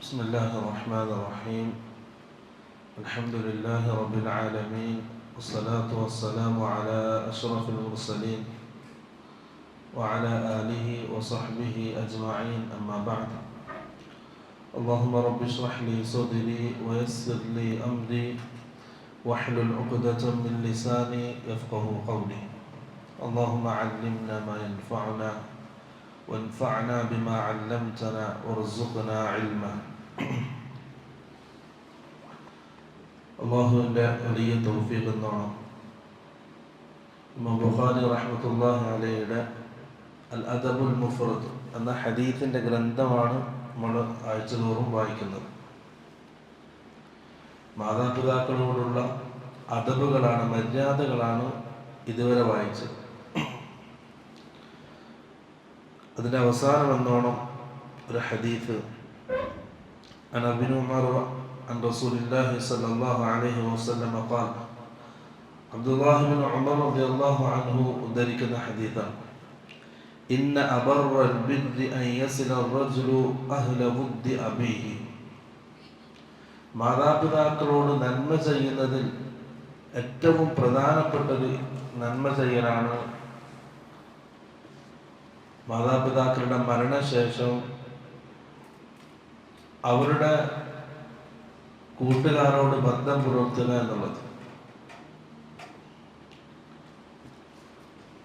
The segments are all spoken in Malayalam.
بسم الله الرحمن الرحيم. الحمد لله رب العالمين، والصلاة والسلام على أشرف المرسلين وعلى آله وصحبه أجمعين، أما بعد. اللهم رب اشرح لي صدري ويسر لي أمري واحلل عقدة من لساني يفقه قولي. اللهم علمنا ما ينفعنا وانفعنا بما علمتنا وارزقنا علما. അള്ളാഹുവിൻ്റെ വലിയ തൗഫീഖ് എന്നാണ് ഇമാം ബുഖാരി റഹ്മത്തുള്ളാഹി അലൈഹിയുടെ അൽ അദബുൽ മുഫ്രദ് എന്ന ഹദീസിൻ്റെ ഗ്രന്ഥമാണ് നമ്മൾ ആഴ്ചതോറും വായിക്കുന്നത്. മാതാപിതാക്കളോടുള്ള അദബുകളാണ്, മര്യാദകളാണ് ഇതുവരെ വായിച്ചത്. അതിൻ്റെ അവസാനം എന്നോണം ഒരു ഹദീസ് عن ابن عمر عن رسول الله صلى الله عليه وسلم قال. عبد الله بن عمر رضي الله عنه ذلكنا حديثا إن أبر البر أن يصل الرجل أهل ود أبيه. മാതാപിതാക്കളോട് നന്മ ചെയ്യുന്നതിൽ ഏറ്റവും പ്രധാനപ്പെട്ടത് നന്മ ചെയ്യലാണ് മാതാപിതാക്കളുടെ മരണശേഷം അവരുടെ കൂട്ടുകാരോട് ബന്ധം പുലർത്തുക എന്നുള്ളത്.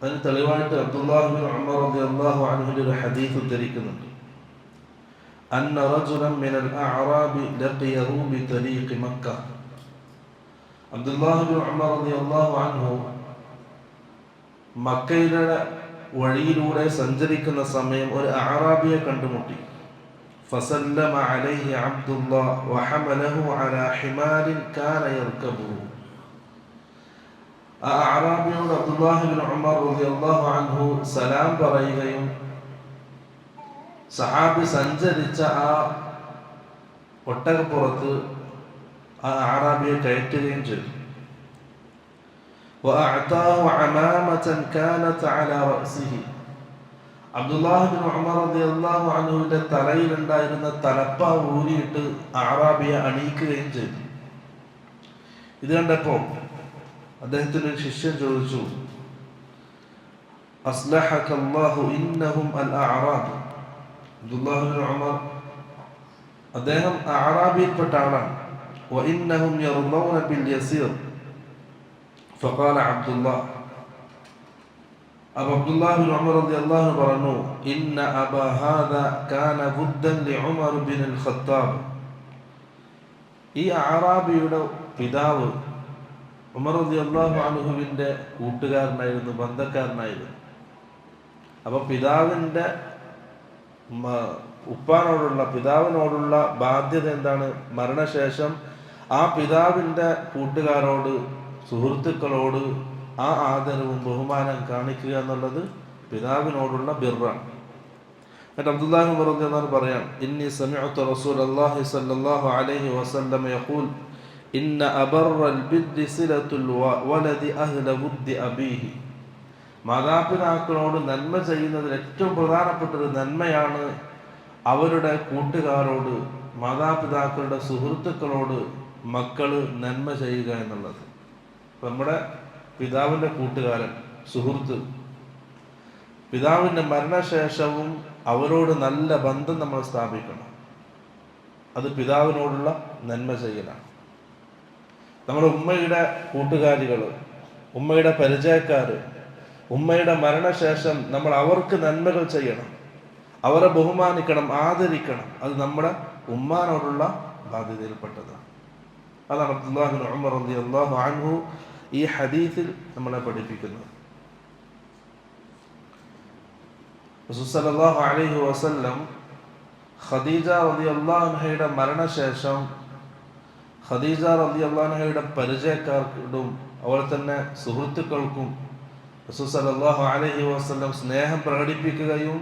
അതിന് തെളിവായിട്ട് അബ്ദുല്ലാഹി ബിൻ ഉമർ റളിയല്ലാഹു അൻഹുവിന്റെ ഒരു ഹദീസ് ഉദ്ധരിക്കുന്നുണ്ട്. അന്ന റജുലൻ മിനൽ അഅറാബി ലഖിയഹു ബിതരീഖി മക്ക. അബ്ദുല്ലാഹി ബിൻ ഉമർ റളിയല്ലാഹു അൻഹു മക്കയിലെ വഴിയിലൂടെ സഞ്ചരിക്കുന്ന സമയം ഒരു അഅറാബിയെ കണ്ടുമുട്ടി. فسلم عليه عبد الله وحمله على حمار كان يركبه. അഅറാബിയോട് അബ്ദുല്ലാഹി ബിൻ ഉമർ റളിയല്ലാഹു അൻഹു സലാം പറയുകയും സഹാബി സഞ്ചരിച്ച ആ ഒട്ടകപ്പുറത്ത് ആ അഅറാബിയെ കയറ്റുകയും ചെയ്തു. وأعطاه عمامة كانت على رأسه. അബ്ദുല്ലാഹി ബിൻ ഉമർ റളിയല്ലാഹു അൻഹുവിന്റെ തലയിലുണ്ടായിരുന്ന തലപ്പ ഊരിയിട്ട് അഅറാബിയെ അണിയിക്കുകയും ചെയ്തു. ഇത് കണ്ടപ്പോൾ അദ്ദേഹത്തിന്റെ ഒരു ശിഷ്യൻ ചോദിച്ചു, അസ്ലഹകല്ലാഹു ഇന്നഹും അൽ അഅറാബ്. അബ്ദുല്ലാഹി ബിൻ ഉമർ അദ്ദേഹം അഅറാബിയിൽപ്പെട്ട ആളാണ്. വഇന്നഹും യർളൗന ബിൽ യസീർ. ഫഖാല അബ്ദുല്ലാഹ്. അപ്പോൾ അബ്ദുല്ലാഹി ബിൻ ഉമർ റളിയല്ലാഹു അൻഹു പറഞ്ഞു, ഇന്ന അബാ ഹാദാ കാന വുദ്ദൻ ലിഉമർ ബിൻ അൽ ഖത്താബ്. ഈ അഅറാബിയുടെ പിതാവ് ഉമർ റളിയല്ലാഹു അൻഹുവിന്റെ കൂട്ടുകാരനായിരുന്നു, ബന്ധക്കാരനായിരുന്നു. അപ്പോൾ പിതാവിന്റെ പിതാവിനോടുള്ള ബാധ്യത എന്താണ്? മരണശേഷം ആ പിതാവിന്റെ കൂട്ടുകാരോട്, സുഹൃത്തുക്കളോട് ആ ആദരവും ബഹുമാനം കാണിക്കുക എന്നുള്ളത് പിതാവിനോടുള്ള ബിർറാണ്. എന്നിട്ട് അബ്ദുല്ലാഹി ബിൻ ഉമർ റളിയല്ലാഹു അൻഹു പറയാം, ഇന്നി സമിഅതു റസൂലല്ലാഹി സ്വല്ലല്ലാഹു അലൈഹി വസല്ലം യഖൂൽ ഇന്ന അബറൽ ബിർരി സിലത്തുൽ വലദി അഹ്ല വുദ്ദി അബീഹി. മാതാപിതാക്കളോട് നന്മ ചെയ്യുന്നതിൽ ഏറ്റവും പ്രധാനപ്പെട്ട ഒരു നന്മയാണ് അവരുടെ കൂട്ടുകാരോട്, മാതാപിതാക്കളുടെ സുഹൃത്തുക്കളോട് മക്കള് നന്മ ചെയ്യുക എന്നുള്ളത്. നമ്മുടെ പിതാവിൻ്റെ കൂട്ടുകാരൻ, സുഹൃത്ത്, പിതാവിൻ്റെ മരണശേഷവും അവരോട് നല്ല ബന്ധം നമ്മൾ സ്ഥാപിക്കണം. അത് പിതാവിനോടുള്ള നന്മ ചെയ്യലാണ്. നമ്മുടെ ഉമ്മയുടെ കൂട്ടുകാരികൾ, ഉമ്മയുടെ പരിചയക്കാർ, ഉമ്മയുടെ മരണശേഷം നമ്മൾ അവർക്ക് നന്മകൾ ചെയ്യണം, അവരെ ബഹുമാനിക്കണം, ആദരിക്കണം. അത് നമ്മുടെ ഉമ്മാനോടുള്ള ബാധ്യതയിൽപ്പെട്ടതാണ്. അതാണ് അബ്ദുല്ലാഹി ബിൻ ഉമർ റളിയല്ലാഹു അൻഹു ഈ ഹദീസിൽ നമ്മളെ പഠിപ്പിക്കുന്നത്. റസൂൽ സല്ലല്ലാഹു അലൈഹി വസല്ലം ഖദീജ റളിയല്ലാഹു അൻഹയുടെ മരണശേഷം ഖദീജ റളിയല്ലാഹു അൻഹയുടെ പരിചയക്കാർക്കും അതുപോലെ തന്നെ സുഹൃത്തുക്കൾക്കും റസൂൽ സല്ലല്ലാഹു അലൈഹി വസല്ലം സ്നേഹം പ്രകടിപ്പിക്കുകയും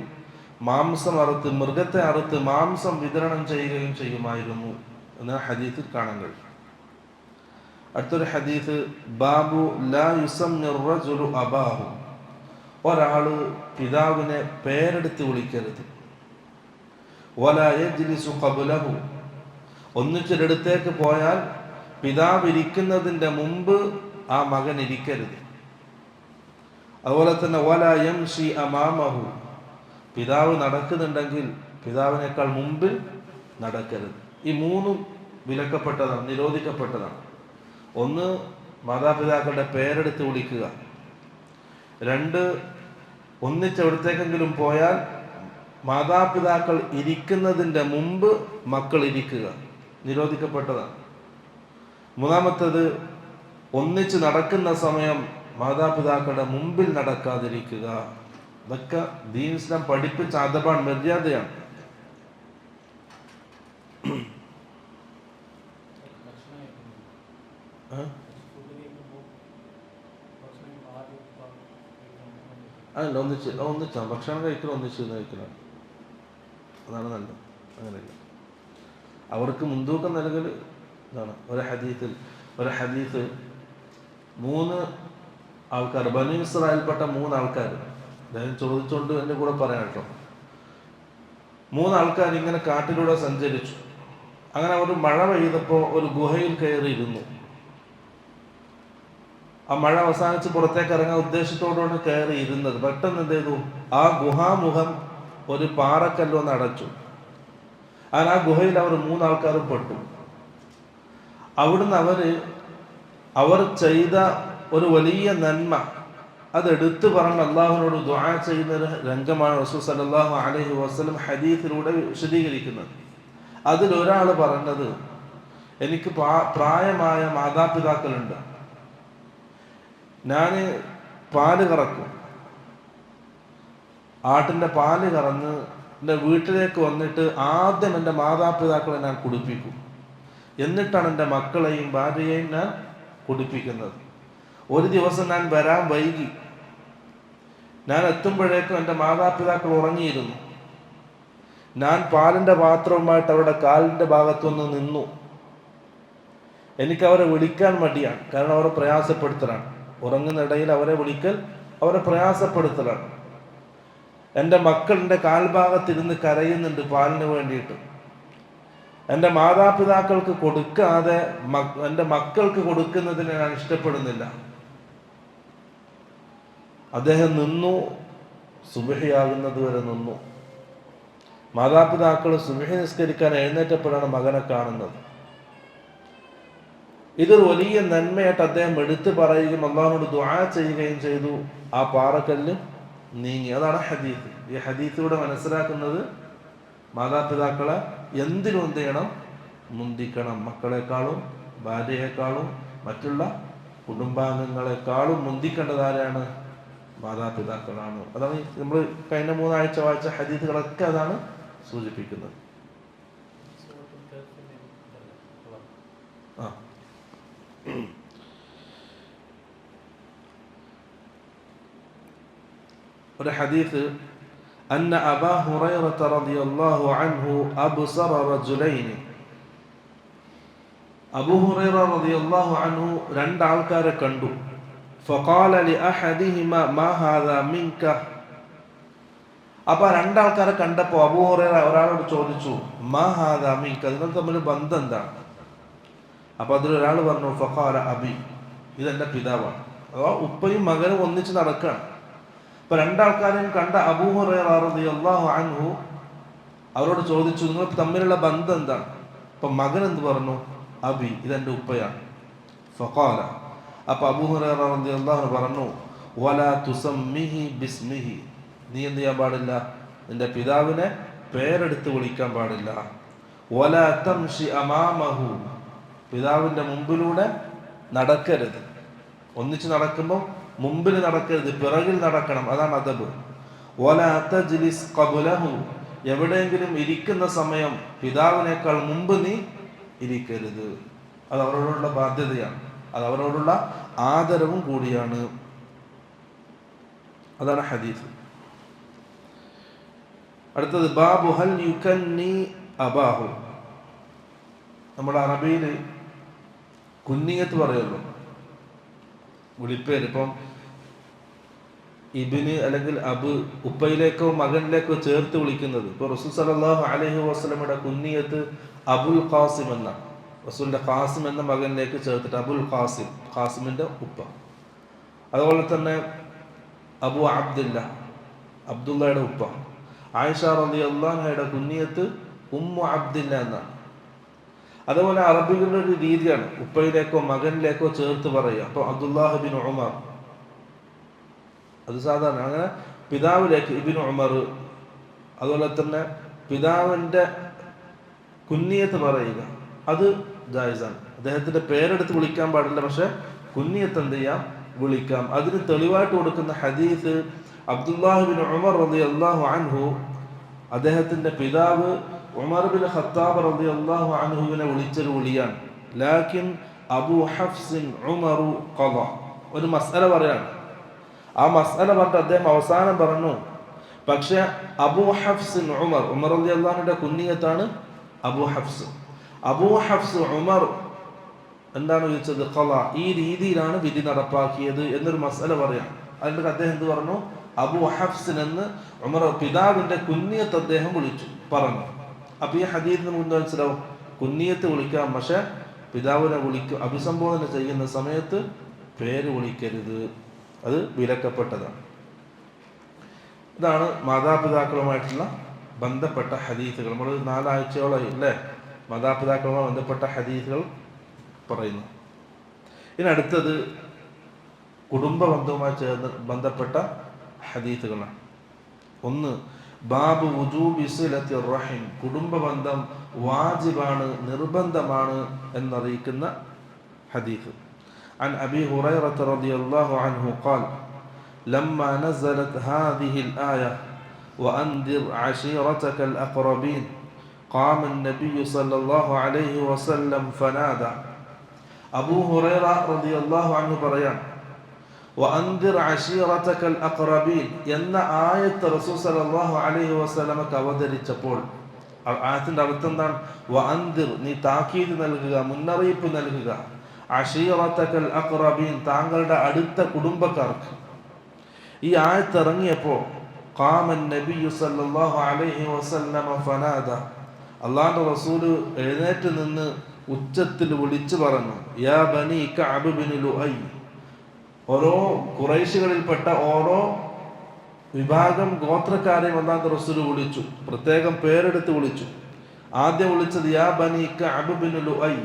മാംസം അറുത്ത്, മൃഗത്തെ അറുത്ത് മാംസം വിതരണം ചെയ്യുകയും ചെയ്യുമായിരുന്നു എന്ന് ഹദീസിൽ കാണാൻ കഴിയും. അടുത്തൊരു ഹദീസ്, ബാബു ലാ യുസമ്മിർ റജുലു അബാഹു. ഒരാള് പിതാവിനെ പേരെടുത്ത് വിളിക്കരുത്. വലാ യജ്ലിസു ഖബ്ലഹു. ഒന്നിച്ചൊരിടത്തേക്ക് പോയാൽ പിതാവ് ഇരിക്കുന്നതിൻ്റെ മുമ്പ് ആ മകൻ ഇരിക്കരുത്. അതുപോലെ തന്നെ വല യംശി അമാമഹു, പിതാവ് നടക്കുന്നുണ്ടെങ്കിൽ പിതാവിനേക്കാൾ മുമ്പിൽ നടക്കരുത്. ഈ മൂന്നും വിലക്കപ്പെട്ടതാണ്, നിരോധിക്കപ്പെട്ടതാണ്. ഒന്ന്, മാതാപിതാക്കളുടെ പേരെടുത്ത് വിളിക്കുക. രണ്ട്, ഒന്നിച്ചെവിടത്തേക്കെങ്കിലും പോയാൽ മാതാപിതാക്കൾ ഇരിക്കുന്നതിൻ്റെ മുമ്പ് മക്കൾ ഇരിക്കുക, നിരോധിക്കപ്പെട്ടതാണ്. മൂന്നാമത്തേത്, ഒന്നിച്ച് നടക്കുന്ന സമയം മാതാപിതാക്കളുടെ മുമ്പിൽ നടക്കാതിരിക്കുക. ഇതൊക്കെ ദീൻ ഇസ്ലാം പഠിപ്പിച്ച അദബാണ്, മര്യാദയാണ്. അതല്ല, ഒന്നിച്ചാണ് ഭക്ഷണം കഴിക്കണം, ഒന്നിച്ചിരുന്ന് കഴിക്കണം, അതാണ് നല്ലത്. അങ്ങനെയല്ല, അവർക്ക് മുൻതൂക്കം നൽകൽ ഇതാണ്. ഒരു ഹദീസ് 3 ആൾക്കാർ, ബനൂ ഇസ്രായേൽപ്പെട്ട 3 ആൾക്കാർ, അദ്ദേഹം ചോദിച്ചുകൊണ്ട് എൻ്റെ കൂടെ പറയാം കേട്ടോ. 3 ആൾക്കാർ ഇങ്ങനെ കാട്ടിലൂടെ സഞ്ചരിച്ചു. അങ്ങനെ അവർ മഴ പെയ്തപ്പോൾ ഒരു ഗുഹയിൽ കയറിയിരുന്നു. ആ മഴ അവസാനിച്ച് പുറത്തേക്ക് ഇറങ്ങാൻ ഉദ്ദേശത്തോടുകൊണ്ട് കയറി ഇരുന്നത്. പെട്ടെന്ന് എന്ത് ചെയ്തു, ആ ഗുഹാമുഖം ഒരു പാറക്കല്ലൊന്ന് അടച്ചു. അങ്ങനെ ആ ഗുഹയിൽ അവർ 3 ആൾക്കാരും പെട്ടു. അവിടുന്ന് അവർ ചെയ്ത ഒരു വലിയ നന്മ അതെടുത്ത് പറഞ്ഞ് അള്ളാഹുവിനോട് ദുആ ചെയ്യുന്ന ഒരു രംഗമാണ് റസൂൽ സല്ലല്ലാഹു അലൈഹി വസല്ലം ഹദീസിലൂടെ വിശദീകരിക്കുന്നത്. അതിലൊരാൾ പറഞ്ഞത്, എനിക്ക് പ്രായമായ മാതാപിതാക്കളുണ്ട്, ഞാൻ പാല് കറക്കും, ആട്ടിൻ്റെ പാല് കറന്ന് എൻ്റെ വീട്ടിലേക്ക് വന്നിട്ട് ആദ്യം എൻ്റെ മാതാപിതാക്കളെ ഞാൻ കുടിപ്പിക്കും, എന്നിട്ടാണ് എൻ്റെ മക്കളെയും ഭാര്യയെയും ഞാൻ കുടിപ്പിക്കുന്നത്. ഒരു ദിവസം ഞാൻ വരാൻ വൈകി, ഞാൻ എത്തുമ്പോഴേക്കും എൻ്റെ മാതാപിതാക്കൾ ഉറങ്ങിയിരുന്നു. ഞാൻ പാലിൻ്റെ പാത്രവുമായിട്ട് അവരുടെ കാലിൻ്റെ ഭാഗത്തുനിന്ന് നിന്നു. എനിക്കവരെ വിളിക്കാൻ മടിയാണ്, കാരണം അവരെ പ്രയാസപ്പെടുത്തലാണ്. ഉറങ്ങുന്നിടയിൽ അവരെ വിളിക്കൽ അവരെ പ്രയാസപ്പെടുത്തലാണ്. എൻ്റെ മക്കളുടെ കാൽഭാഗത്തിരുന്ന് കരയുന്നുണ്ട് പാലിന് വേണ്ടിയിട്ട്. എൻ്റെ മാതാപിതാക്കൾക്ക് കൊടുക്കാതെ എൻ്റെ മക്കൾക്ക് കൊടുക്കുന്നതിന് ഞാൻ ഇഷ്ടപ്പെടുന്നില്ല. അദ്ദേഹം നിന്നു, സുബ്ഹിയാകുന്നത് വരെ നിന്നു. മാതാപിതാക്കൾ സുബ്ഹി നിസ്കരിക്കാൻ എഴുന്നേറ്റപ്പോഴാണ് മകനെ കാണുന്നത്. ഇതൊരു വലിയ നന്മയായിട്ട് അദ്ദേഹം എടുത്തു പറയുകയും അള്ളാഹുവിനോട് ദുആ ചെയ്യുകയും ചെയ്തു. ആ പാറക്കല്ല് നീങ്ങി. അതാണ് ഹദീസ്. ഈ ഹദീസിലൂടെ മനസ്സിലാക്കുന്നത്, മാതാപിതാക്കളെ എന്തിനും എന്ത് ചെയ്യണം, മുന്തിക്കണം. മക്കളെക്കാളും ഭാര്യയെക്കാളും മറ്റുള്ള കുടുംബാംഗങ്ങളെക്കാളും മുന്തിക്കേണ്ടതാരാണ്? മാതാപിതാക്കളാണ്. അതാണ് നമ്മൾ കഴിഞ്ഞ 3 ആഴ്ച വായിച്ച ഹദീസുകളൊക്കെ അതാണ് സൂചിപ്പിക്കുന്നത്. ഒരു ഹദീസ്, അന്ന അബാ ഹുറൈറത റളിയല്ലാഹു അൻഹു അബ്സറ റജുലൈനി, അബൂ ഹുറൈറ റളിയല്ലാഹു അൻഹു 2 ആൾക്കാരെ കണ്ടു. ഫഖാല ലിഅഹദിഹിമാ മാ ഹാദാ മിൻക. അപ്പോൾ 2 ആൾക്കാരെ കണ്ടപ്പോൾ അബൂ ഹുറൈറ ഒരാളോട് ചോദിച്ചു, മാ ഹാദാ മിൻക, നിങ്ങൾ തമ്മിൽ ബന്ധം എന്താണ്? അപ്പോൾ അതിലൊരാൾ പറഞ്ഞു, ഫഖാല അബി, ഇതെൻ്റെ പിതാവാണ്. അഥവാ ഉപ്പയും മകനും ഒന്നിച്ച് നടക്കുകയാണ്. അപ്പോൾ 2 ആൾക്കാരെയും കണ്ട അബൂ ഹുറൈറ റളിയല്ലാഹു അൻഹു അവരോട് ചോദിച്ചു, നിങ്ങൾ തമ്മിലുള്ള ബന്ധം എന്താണ്? അപ്പം മകൻ എന്ത് പറഞ്ഞു? അബി, ഇതെൻ്റെ ഉപ്പയാണ്. ഫഖാല, അപ്പോൾ അബൂ ഹുറൈറ റളിയല്ലാഹു അൻഹു പറഞ്ഞു, വലാ തുസമ്മിഹി ബിസ്മിഹി, നീ എന്ത് ചെയ്യാൻ പാടില്ല? നിന്റെ പിതാവിനെ പേരെടുത്ത് വിളിക്കാൻ പാടില്ല. വലാ തംശി അമാമഹു, പിതാവിൻ്റെ മുമ്പിലൂടെ നടക്കരുത്. ഒന്നിച്ച് നടക്കുമ്പോൾ മുമ്പിൽ നടക്കരുത്, പിറകിൽ നടക്കണം. അതാണ് അദബ്. വലാ തജ്ലിസ് ഖബ്ലഹു, എവിടെയെങ്കിലും ഇരിക്കുന്ന സമയം പിതാവിനേക്കാൾ മുമ്പ് നീ ഇരിക്കരുത്. അത് അവരോടുള്ള ബാധ്യതയാണ്, അത് അവരോടുള്ള ആദരവും കൂടിയാണ്. അതാണ് ഹദീസ്. അടുത്തത്, ബാബു ഹൽ യുകന്നി അബാഹു. നമ്മുടെ അറബിയിൽ കുന്നിയത്ത് പറയുമല്ലോ, വിളിപ്പേര്. ഇപ്പം ഇബ്ന് അല്ലെങ്കിൽ അബ്, ഉപ്പയിലേക്കോ മകനിലേക്കോ ചേർത്ത് വിളിക്കുന്നത്. ഇപ്പോൾ റസൂൽ സല്ലല്ലാഹു അലൈഹി വസല്ലമയുടെ കുന്നിയത്ത് അബുൽ ഖാസിം എന്ന റസൂലിന്റെ ഖാസിം എന്ന മകനിലേക്ക് ചേർത്തിട്ട് അബുൽ ഖാസിം, ഖാസിമിന്റെ ഉപ്പ. അതുപോലെ തന്നെ അബു അബ്ദില്ല, അബ്ദുള്ളയുടെ ഉപ്പ. ആയിഷ റളിയല്ലാഹു അൻഹയുടെ കുഞ്ഞിയത്ത് ഉമ്മു അബ്ദില്ല എന്നാണ്. അതുപോലെ അറബികളുടെ ഒരു രീതിയാണ് ഉപ്പയിലേക്കോ മകനിലേക്കോ ചേർത്ത് പറയുക. അപ്പോൾ അബ്ദുല്ലാഹ് ബിൻ ഉമർ, അത് സാധാരണ. അങ്ങനെ പിതാവിലേക്ക് ഇബിൻ ഉമർ. അതുപോലെ തന്നെ പിതാവിൻ്റെ കുഞ്ഞിയത്ത് പറയുക, അത് ജായിസാണ്. അദ്ദേഹത്തിന്റെ പേരെടുത്ത് വിളിക്കാൻ പാടില്ല, പക്ഷെ കുഞ്ഞിയത്ത് എന്ത് ചെയ്യാം, വിളിക്കാം. അതിന് തെളിവായിട്ട് കൊടുക്കുന്ന ഹദീസ് അബ്ദുല്ലാഹ് ബിൻ ഉമർ റളിയല്ലാഹു അൻഹു, അദ്ദേഹത്തിന്റെ പിതാവ് ഉമർ ബിൻ ഖത്താബ് റളിയല്ലാഹു അൻഹുവിനെ വിളിച്ചൊരു വിളിയാണ്. ലാകിൻ അബൂ ഹഫ്സിൻ ഉമറു ഖള. ഒരു മസ്അല പറയാണ്. ആ മസ്അല പറഞ്ഞിട്ട് അദ്ദേഹം അവസാനം പറഞ്ഞു, പക്ഷെ അബൂ ഹഫ്സിൻ ഉമർ, ഉമർ റളിയല്ലാഹു അൻഹുവിന്റെ കുഞ്ഞിയത്താണ് അബൂ ഹഫ്സ്. അബൂ ഹഫ്സ് ഉമർ എന്താണ് ചോദിച്ചത്? ഖള, ഈ രീതിയിലാണ് വിധി നടപ്പാക്കിയത് എന്നൊരു മസ്അല പറയാം. അതിന്റെ അദ്ദേഹം എന്ത് പറഞ്ഞു? അബൂ ഹഫ്സിൻ എന്ന് ഉമർ പിതാവിന്റെ കുഞ്ഞിയത്ത് അദ്ദേഹം വിളിച്ചു പറഞ്ഞു. അപ്പൊ ഈ ഹദീസിന് മുന്നേ മനസ്സിലാവും, കുഞ്ഞിയത്ത് വിളിക്കാം, പക്ഷെ പിതാവിനെ അഭിസംബോധന ചെയ്യുന്ന സമയത്ത് പേര് വിളിക്കരുത്, അത് വിലക്കപ്പെട്ടതാണ്. ഇതാണ് മാതാപിതാക്കളുമായിട്ടുള്ള ബന്ധപ്പെട്ട ഹദീസുകൾ. നമ്മൾ 4 ആഴ്ചയോളം അല്ലേ മാതാപിതാക്കളുമായി ബന്ധപ്പെട്ട ഹദീസുകൾ പറയുന്നു. ഇനി അടുത്തത് കുടുംബ ബന്ധവുമായി ചേർന്ന് ബന്ധപ്പെട്ട ഹദീസുകളാണ്. ഒന്ന്, ബാബു വുജൂബി സിലത്തി റഹിം, കുടുംബ ബന്ധം വാജിബാണ്, നിർബന്ധമാണ് എന്നറിയിക്കുന്ന ഹദീസ്. عن أبي هريرة رضي الله عنه قال لما نزلت هذه الآية وأنذر عشيرتك الأقربين قام النبي صلى الله عليه وسلم فنادى. അബൂ ഹുറൈറ റളിയല്ലാഹു അൻഹു പറയാൻ, വഅൻദിർ അശീറതകൽ അഖ്റബീൻ എന്ന ആയത്ത് റസൂൽ സല്ലല്ലാഹു അലൈഹി വസല്ലമക്ക് അവതരിച്ചപ്പോൾ, ആയത്തിന്റെ അർത്ഥം എന്താണ്? വഅൻദിർ, നീ താക്കീത് നൽകുക, മുന്നറിയിപ്പ് നൽകുക. അശീറതകൽ അഖ്റബീൻ, താങ്കളുടെ അടുത്ത കുടുംബക്കാർക്ക്. ഈ ആയത്ത് ഇറങ്ങിയപ്പോൾ ഖാമൻ നബിയ്യു സല്ലല്ലാഹു അലൈഹി വസല്ലമ ഫനാദ, അല്ലാഹുവിന്റെ റസൂൽ എഴുന്നേറ്റ് നിന്ന് ഉച്ചത്തിൽ വിളിച്ചു പറഞ്ഞു, യാ ബനി കഅബ് ബിൻ ലുഅയ്. ഓരോ ഖുറൈശികളിൽപ്പെട്ട ഓരോ വിഭാഗം ഗോത്രക്കാരെയും അല്ലാഹുവിന്റെ റസൂൽ വിളിച്ചു, പ്രത്യേകം പേരെടുത്ത് വിളിച്ചു. ആദ്യം വിളിച്ചത് യാ ബനി കഅബ് ബിൻ ലുഅയ്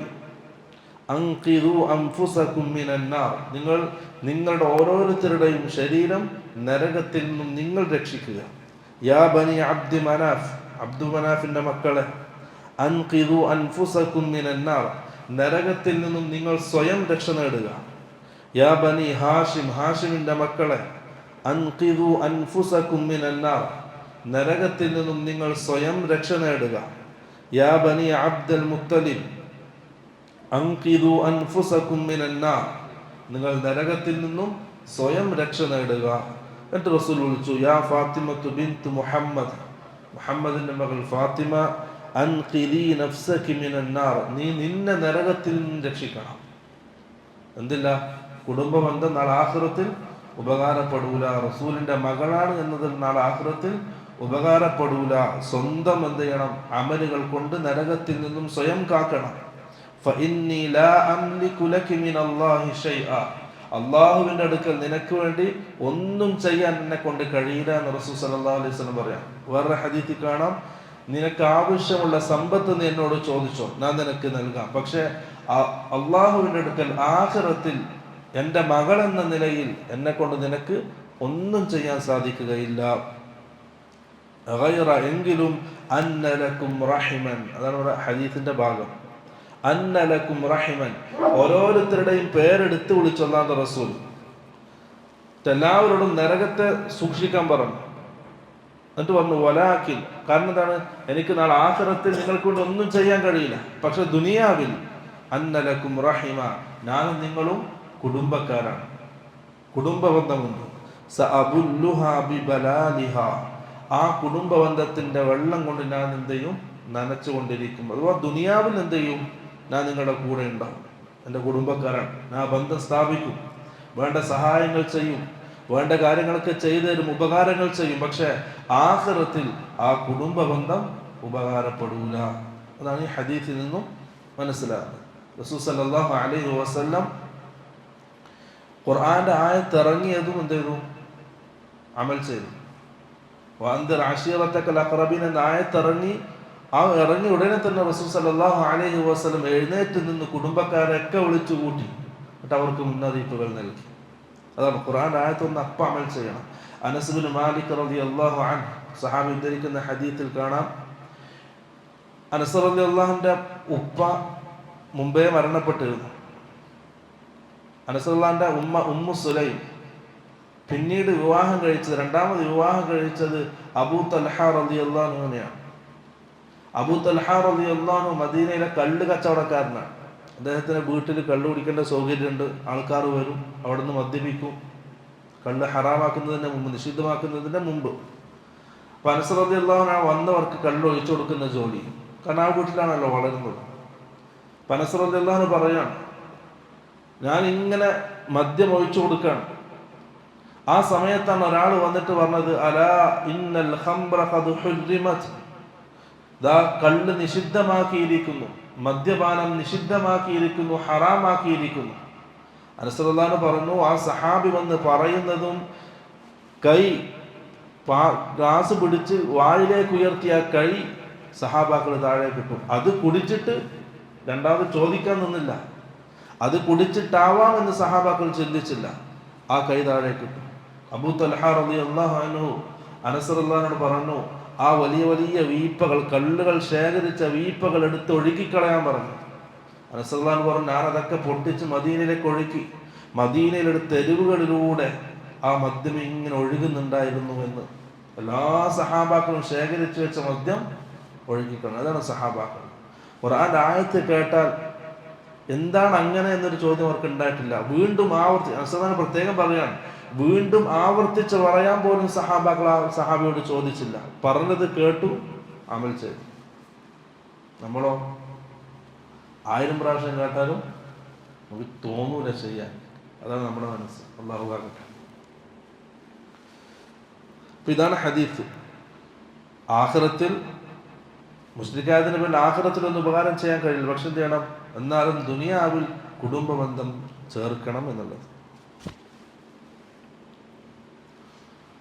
അൻഖിദു അൻഫുസകും മിനന്നാർ, നിങ്ങൾ നിങ്ങളുടെ ഓരോരുത്തരുടെയും ശരീരം നരകത്തിൽ നിന്നും നിങ്ങൾ രക്ഷിക്കുക. യാ ബനി അബ്ദു മനാഫ്, അബ്ദു മനാഫിന്റെ മക്കളെ, അൻഖിദു അൻഫുസകും മിനന്നാർ, നരകത്തിൽ നിന്നും നിങ്ങൾ സ്വയം രക്ഷ നേടുക. യാ ബനി ഹാഷിം, ഹാഷിമിന്റെ മക്കളെ, അൻഖിദു അൻഫുസകും മിനന്നാർ, നരകത്തിൽ നിന്നും നിങ്ങൾ സ്വയം രക്ഷ നേടുക. യാ ബനി അബ്ദുൽ മുത്തലിബ്, അൻഖിദു അൻഫുസകും മിനന്നാർ, നിങ്ങൾ നരകത്തിൽ നിന്നും സ്വയം രക്ഷ നേടുക. എന്നിട്ട് റസൂൽ വിളിച്ചു, യാ ഫാത്തിമത്തു ബിൻത് മുഹമ്മദ്, മുഹമ്മദിന്റെ മകൾ ഫാത്തിമ, അൻഖിദി നഫ്സകി മിനന്നാർ, നീ നിന്നെ നരകത്തിൽ നിന്ന് രക്ഷിക്കണം. എന്തില്ല? കുടുംബ ബന്ധം നാളെ ആഖിറത്തിൽ ഉപകാരപ്പെടൂല. റസൂലിന്റെ മകളാണ് എന്നതിൽ നാളെ ആഖിറത്തിൽ ഉപകാരപ്പെടൂല. സ്വന്തം എന്ത് ചെയ്യണം? അമലുകൾ കൊണ്ട് നരകത്തിൽ നിന്നും സ്വയം കാക്കണം. ഫഇന്നി ലാ അംലികു ലകി മിനല്ലാഹി ശൈഅ, അല്ലാഹുവിന്റെ അടുക്കൽ നിനക്ക് വേണ്ടി ഒന്നും ചെയ്യാൻ എന്നെ കൊണ്ട് കഴിയില്ല എന്ന് റസൂൽ സല്ലല്ലാഹു അലൈഹി വസല്ലം പറയാം. വേറെ ഹദീസിൽ കാണാം, നിനക്ക് ആവശ്യമുള്ള സമ്പത്ത് നീ എന്നോട് ചോദിച്ചോ, ഞാൻ നിനക്ക് നൽകാം. പക്ഷെ അള്ളാഹുവിന്റെ അടുക്കൽ ആഖിറത്തിൽ എൻ്റെ മകൾ എന്ന നിലയിൽ എന്നെ കൊണ്ട് നിനക്ക് ഒന്നും ചെയ്യാൻ സാധിക്കുകയില്ല. ഗൈറ, എങ്കിലും അന്നലക്കും റഹിമൻ, അതാണ് ഹദീസിന്റെ ഭാഗം. അന്നലക്കും റഹിമൻ, ഓരോരുത്തരുടെയും പേരെടുത്ത് വിളിച്ചൊന്നാത്ത റസൂൽ എല്ലാവരോടും നരകത്തെ സൂക്ഷിക്കാൻ പറഞ്ഞു. എന്നിട്ട് പറഞ്ഞു വലാക്കിൽ, കാരണം എന്താണ്? എനിക്ക് നാളെ ആഖിറത്തിൽ നിങ്ങൾക്ക് വേണ്ടി ഒന്നും ചെയ്യാൻ കഴിയില്ല. പക്ഷെ ദുനിയാവിൽ അന്നലക്കും റഹിമ, ഞാനും നിങ്ങളും കുടുംബക്കാരാണ്, കുടുംബ ബന്ധമുണ്ട്. സഅബുല്ലുഹാ ബിബലാലിഹാ, ആ കുടുംബ ബന്ധത്തിന്റെ വെള്ളം കൊണ്ട് ഞാൻ എന്ത് ചെയ്യും? നനച്ചുകൊണ്ടിരിക്കും. അഥവാ ദുനിയാവിൽ എന്ത് ചെയ്യും? ഞാൻ നിങ്ങളുടെ കൂടെ ഉണ്ടാവും, എൻ്റെ കുടുംബക്കാരാണ്, ഞാൻ ബന്ധം സ്ഥാപിക്കും, വേണ്ട സഹായങ്ങൾ ചെയ്യും, വേണ്ട കാര്യങ്ങളൊക്കെ ചെയ്തു തരും, ഉപകാരങ്ങൾ ചെയ്യും. പക്ഷെ ആഖിറത്തിൽ ആ കുടുംബ ബന്ധം ഉപകാരപ്പെടൂല. അതാണ് ഈ ഹദീസിൽ നിന്നും മനസ്സിലാകുന്നത്. റസൂൽ സല്ലല്ലാഹു അലൈഹി വസല്ലം ഖുർആന്റെ ആയത്ത് ഇറങ്ങിയതും എന്ത് ചെയ്തു? അമൽ ചെയ്തു. വഅൻദിർ അശീറതകൽ അഖറബീൻ എന്ന ആയത്ത് ഇറങ്ങി ഉടനെ തന്നെ റസൂൽ സല്ലല്ലാഹു അലൈഹി വസല്ലം എഴുന്നേറ്റ് നിന്ന് കുടുംബക്കാരെയൊക്കെ വിളിച്ചു കൂട്ടി, എന്നിട്ട് അവർക്ക് മുന്നറിയിപ്പുകൾ നൽകി. അതാണ് ഖുർആന്റെ ആയത്തൊന്ന് അപ്പം അമൽ ചെയ്യണം. അനസ് ബിൻ മാലിക് റളിയല്ലാഹു അൻഹു സഹാബി ഉദ്ധരിക്കുന്ന ഹദീസിൽ കാണാം, അനസ് റളിയല്ലാഹുവിന്റെ ഉപ്പ മുമ്പേ മരണപ്പെട്ടിരുന്നു. അനസ് റളിയല്ലാഹുവിന്റെ ഉമ്മു സുലൈം പിന്നീട് രണ്ടാമത് വിവാഹം കഴിച്ചത് അബൂ തൽഹ റളിയല്ലാഹു അൻഹുവിനെയാണ്. അബൂ തൽഹ റളിയല്ലാഹു അൻഹു മദീനയിലെ കള്ള് കച്ചവടക്കാരനാണ്. അദ്ദേഹത്തിന് വീട്ടിൽ കള്ള് കുടിക്കേണ്ട സൗകര്യമുണ്ട്. ആൾക്കാർ വരും, അവിടെ നിന്ന് മദ്യപിക്കും, കള്ള് ഹറാമാക്കുന്നതിന് മുമ്പ്, നിഷിദ്ധമാക്കുന്നതിന് മുമ്പ്. അപ്പോൾ അനസ് റളിയല്ലാഹു അൻഹു വന്നവർക്ക് കള്ള് ഒഴിച്ചു കൊടുക്കുന്ന ജോലി, കാരണം ആ വീട്ടിലാണല്ലോ വളരുന്നത്. അപ്പോൾ അനസ് റളിയല്ലാഹു അൻഹു പറയാണ്, ഞാൻ ഇങ്ങനെ മദ്യം ഒഴിച്ചു കൊടുക്കുകയാണ്. ആ സമയത്താണ് ഒരാൾ വന്നിട്ട് പറഞ്ഞത്, അലാ ഇന്നൽ ഖംറ ഖദ് ഹുർരിമത്, ദാ കള്ള് നിഷിദ്ധമാക്കിയിരിക്കുന്നു, മദ്യപാനം നിഷിദ്ധമാക്കിയിരിക്കുന്നു, ഹറാമാക്കിയിരിക്കുന്നു. അനസ് റളിയല്ലാഹു അൻഹു പറഞ്ഞു, ആ സഹാബി വന്ന് പറയുന്നതും ഗ്ലാസ് പിടിച്ച് വായിലേക്ക് ഉയർത്തിയ കൈ സഹാബാക്കൾ താഴെ കിട്ടും. അത് കുടിച്ചിട്ട് രണ്ടാമത് ചോദിക്കാൻ നിന്നില്ല, അത് കുടിച്ചിട്ടാവാമെന്ന് സഹാബാക്കൾ ചിന്തിച്ചില്ല, ആ കൈ താഴെ കിട്ടും. അബൂ തൽഹ റളിയല്ലാഹു അൻഹു അനസ് റളിയല്ലാഹു അൻഹു പറഞ്ഞു, ആ വലിയ വലിയ വീപ്പകൾ, കല്ലുകൾ ശേഖരിച്ച വീപ്പകൾ എടുത്ത് ഒഴുക്കിക്കളയാൻ പറഞ്ഞു. അനസ് റളിയല്ലാഹു അൻഹു പറഞ്ഞു, ഞാൻ അതൊക്കെ പൊട്ടിച്ച് മദീനയിലേക്ക് ഒഴുക്കി. മദീനയിലെ തെരുവുകളിലൂടെ ആ മദ്യം ഇങ്ങനെ ഒഴുകുന്നുണ്ടായിരുന്നു എന്ന്. എല്ലാ സഹാബാക്കളും ശേഖരിച്ചു വെച്ച മദ്യം ഒഴുകിക്കണം. അതാണ് സഹാബാക്കൾ. ഖുർആന്റെ ആയത്ത് കേട്ടാൽ എന്താണ് അങ്ങനെ എന്നൊരു ചോദ്യം അവർക്ക് ഉണ്ടായിട്ടില്ല. വീണ്ടും ആവർത്തിച്ച് പ്രത്യേകം പറയാണ്, വീണ്ടും ആവർത്തിച്ച് പറയാൻ പോലും സഹാബിയോട് ചോദിച്ചില്ല. പറഞ്ഞത് കേട്ടു, അമൽ ചെയ്തു. നമ്മളോ 1000 പ്രാവശ്യം കേട്ടാലും നമുക്ക് തോന്നൂല ചെയ്യാൻ. അതാണ് നമ്മുടെ മനസ്സ്. അല്ലാഹു ആകട്ടെ. ഇതാണ് ഹദീസ്. ആഖിറത്തിൽ മുസ്ലിക്കായതിന് പിന്നെ ആഖിറത്തിലൊന്നും ഉപകാരം ചെയ്യാൻ കഴിയില്ല. പക്ഷെ എന്ത് ചെയ്യണം? എന്നാലും ദുനിയാവിൽ കുടുംബ ബന്ധം ചേർക്കണം എന്നുള്ളത്.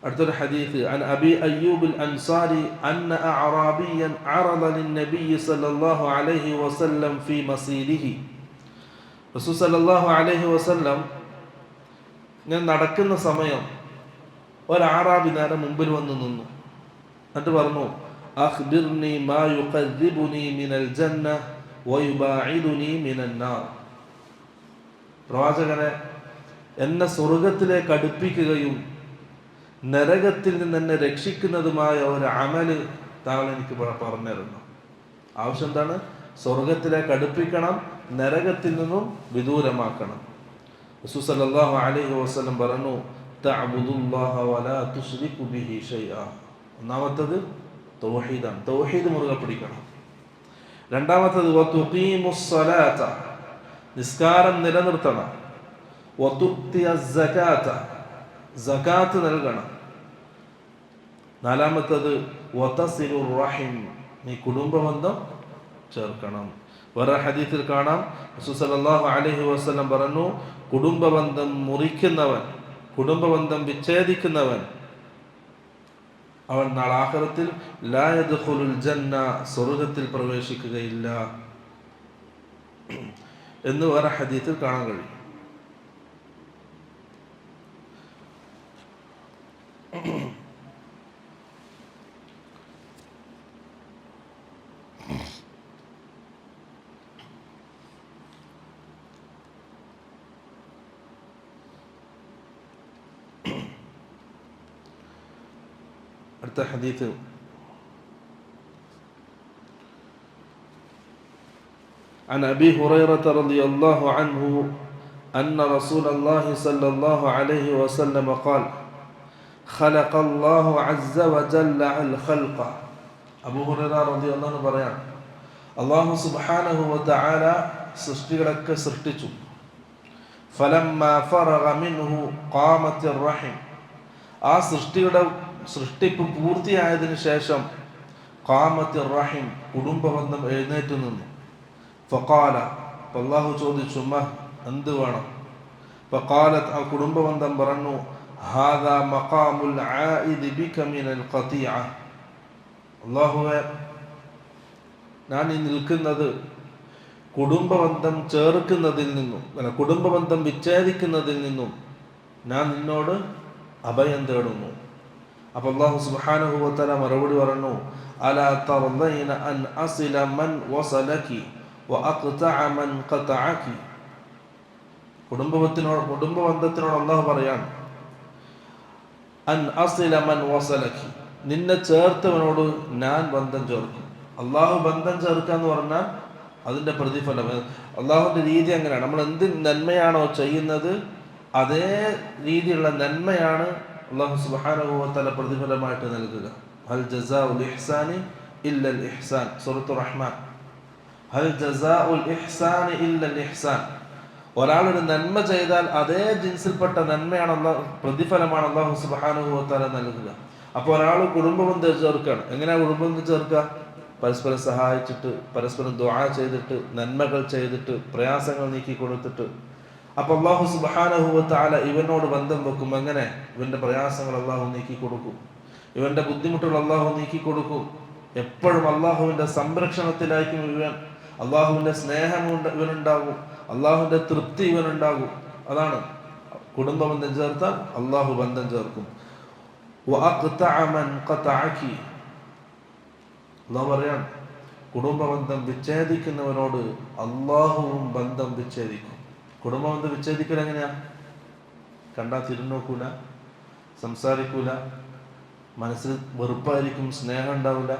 അടുത്തൊരു ഹദീസ്, അൻ അബി അയ്യൂബ് അൽ അൻസാരി അന്ന അഅറാബിയൻ അറദ ലിന്നബി സല്ലല്ലാഹു അലൈഹി വസല്ലം ഫീ മസീലിഹി. റസൂൽ സല്ലല്ലാഹു അലൈഹി വസല്ലം ഇങ്ങനെ നടക്കുന്ന സമയം ഒരു അഅറാബി നേരെ മുമ്പിൽ വന്ന് നിന്നു. എന്നിട്ട് പറഞ്ഞു, അഖ്ബിർനി മാ യുഖർരിബുനി മിനൽ ജന്ന വയുബാഇദുനി മിനൻ നാർ. പ്രവാചകനെ, എന്നെ സ്വർഗത്തിലേക്ക് അടുപ്പിക്കുകയും നരകത്തിൽ നിന്ന് എന്നെ രക്ഷിക്കുന്നതുമായ ഒരു അമല് താങ്കൾ എനിക്ക് പറഞ്ഞു തരുന്നു. ആവശ്യം എന്താണ്? സ്വർഗത്തിലേക്ക് അടുപ്പിക്കണം, നരകത്തിൽ നിന്നും വിദൂരമാക്കണം. റസൂൽ സല്ലല്ലാഹു അലൈഹി വസല്ലം പറഞ്ഞു, തഅബുദുല്ലാഹ വലാ തുശ്രികു ബിഹി ഷൈഅ. ഒന്നാമത്തത് തൗഹീദാണ്. തൗഹീദ് മുറുകെ പിടിക്കണം. രണ്ടാമത്തത് വതുഖീമുസ് സ്വലാത, നിസ്കാരം നിലനിർത്തണം. വതുഅ്തിയസ് സകാത, സകാത്ത് നൽകണം. നാലാമത്തത് വതസിലുർ റഹിം, നീ കുടുംബബന്ധം ചേർക്കണം. വേറെ ഹദീസിൽ കാണാം, റസൂൽ സല്ലല്ലാഹു അലൈഹി വസല്ലം പറഞ്ഞു, കുടുംബബന്ധം മുറിക്കുന്നവൻ, കുടുംബബന്ധം വിച്ഛേദിക്കുന്നവൻ, അവൻ നാളെ ആഖിറത്തിൽ ലാ യദ്ഖുലുൽ ജന്ന, സ്വർഗ്ഗത്തിൽ പ്രവേശിക്കുകയില്ല എന്ന് വേറെ ഹദീസിൽ കാണാൻ കഴിയും. അടുത്ത ഹദീസ്, عن أبي هريرة رضي الله عنه أن رسول الله صلى الله عليه وسلم قال خلق الله عز وجل الخلق. അബൂ ഹുറൈറ റളിയല്ലാഹു അൻഹു പറയാൻ, അല്ലാഹു സുബ്ഹാനഹു വ തആല സൃഷ്ടികളൊക്കെ സൃഷ്ടിച്ചു. ഫലമ്മാ ഫറഗ മിൻഹു ഖാമത്തിർ റഹിം, ആ സൃഷ്ടിയുടെ സൃഷ്ടിപ്പ് പൂർത്തിയായതിനു ശേഷം ഖാമത്തിർ റഹിം, കുടുംബബന്ധം എഴുന്നേറ്റ് നിന്നു. ഫഖാല, അല്ലാഹു ചോദിച്ചു, മഹ്, എന്ത് വേണം? ഫഖാലത്ത്, ആ കുടുംബബന്ധം പറഞ്ഞു, ഹാദാ മഖാമുൽ ആഇദി ബിക മിനൽ ഖതിഅ. അല്ലാഹുവേ, ഞാൻ ഈ നിൽക്കുന്നത് കുടുംബബന്ധം ചേർക്കുന്നതിൽ നിന്നും, അല്ല, കുടുംബബന്ധം വിച്ഛേദിക്കുന്നതിൽ നിന്നും ഞാൻ നിന്നോട് അഭയം തേടുന്നു. അപ്പോൾ അല്ലാഹു സുബ്ഹാനഹു വ തആല മറുപടി പറഞ്ഞു, അലാ തർദൈന അൻ അസില മൻ വസലകി വ അഖ്തഅ മൻ ഖതഅകി. കുടുംബബന്ധത്തിനോട് അല്ലാഹു പറയാണ്, അൻ അസില മൻ വസലകി, നിന്നെ ചേർത്തവനോട് ഞാൻ ബന്ധം ചേർക്കും. അല്ലാഹു ബന്ധം ചേർക്കുക എന്ന് പറഞ്ഞാൽ അതിൻ്റെ പ്രതിഫലം, അള്ളാഹുവിൻ്റെ രീതി അങ്ങനെയാണ്. നമ്മൾ എന്ത് നന്മയാണോ ചെയ്യുന്നത് അതേ രീതിയിലുള്ള നന്മയാണ് അല്ലാഹു സുബ്ഹാനഹു വ തആല പ്രതിഫലമായിട്ട് നൽകുക. ഹൽ ജസാഉൽ ഇഹ്സാനി ഇല്ലൽ ഇഹ്സാൻ, സൂറത്തുർ റഹ്മാൻ. ഹൽ ജസാഉൽ ഇഹ്സാനി ഇല്ലൽ ഇഹ്സാൻ. ഒരാളൊരു നന്മ ചെയ്താൽ അതേ ജിൻസിൽപ്പെട്ട നന്മയാണ് പ്രതിഫലമാണ് അല്ലാഹു സുബ്ഹാനഹു വ തആല നൽകുക. അപ്പോൾ ഒരാൾ കുടുംബബന്ധം ചേർക്കുകയാണ്. എങ്ങനെയാണ് കുടുംബബന്ധം ചേർക്കുക? പരസ്പരം സഹായിച്ചിട്ട്, പരസ്പരം ദുആ ചെയ്തിട്ട്, നന്മകൾ ചെയ്തിട്ട്, പ്രയാസങ്ങൾ നീക്കി കൊടുത്തിട്ട്. അപ്പോൾ അല്ലാഹു സുബ്ഹാനഹു വ തആല ഇവനോട് ബന്ധം വെക്കും. എങ്ങനെ? ഇവന്റെ പ്രയാസങ്ങൾ അല്ലാഹു നീക്കി കൊടുക്കും, ഇവന്റെ ബുദ്ധിമുട്ടുകൾ അല്ലാഹു നീക്കി കൊടുക്കും. എപ്പോഴും അല്ലാഹുവിന്റെ സംരക്ഷണത്തിലായിരിക്കും ഇവൻ. അല്ലാഹുവിന്റെ സ്നേഹം ഇവനുണ്ടാകും, അല്ലാഹുവിന്റെ തൃപ്തി ഇവനുണ്ടാകും. അതാണ് കുടുംബബന്ധം ചേർത്താൽ അല്ലാഹു ബന്ധം ചേർക്കും. വഅഖ്തഅ മൻ ഖതഅകി, അല്ലാഹു പറയാൻ, കുടുംബബന്ധം വിച്ഛേദിക്കുന്നവനോട് അല്ലാഹുവും ബന്ധം വിച്ഛേദിക്കും. കുടുംബബന്ധം വിച്ഛേദിക്കൽ എങ്ങനെയാ? കണ്ടാൽ തിരിഞ്ഞോക്കൂല, സംസാരിക്കൂല, മനസ്സിൽ വെറുപ്പായിരിക്കും, സ്നേഹം ഉണ്ടാവില്ല,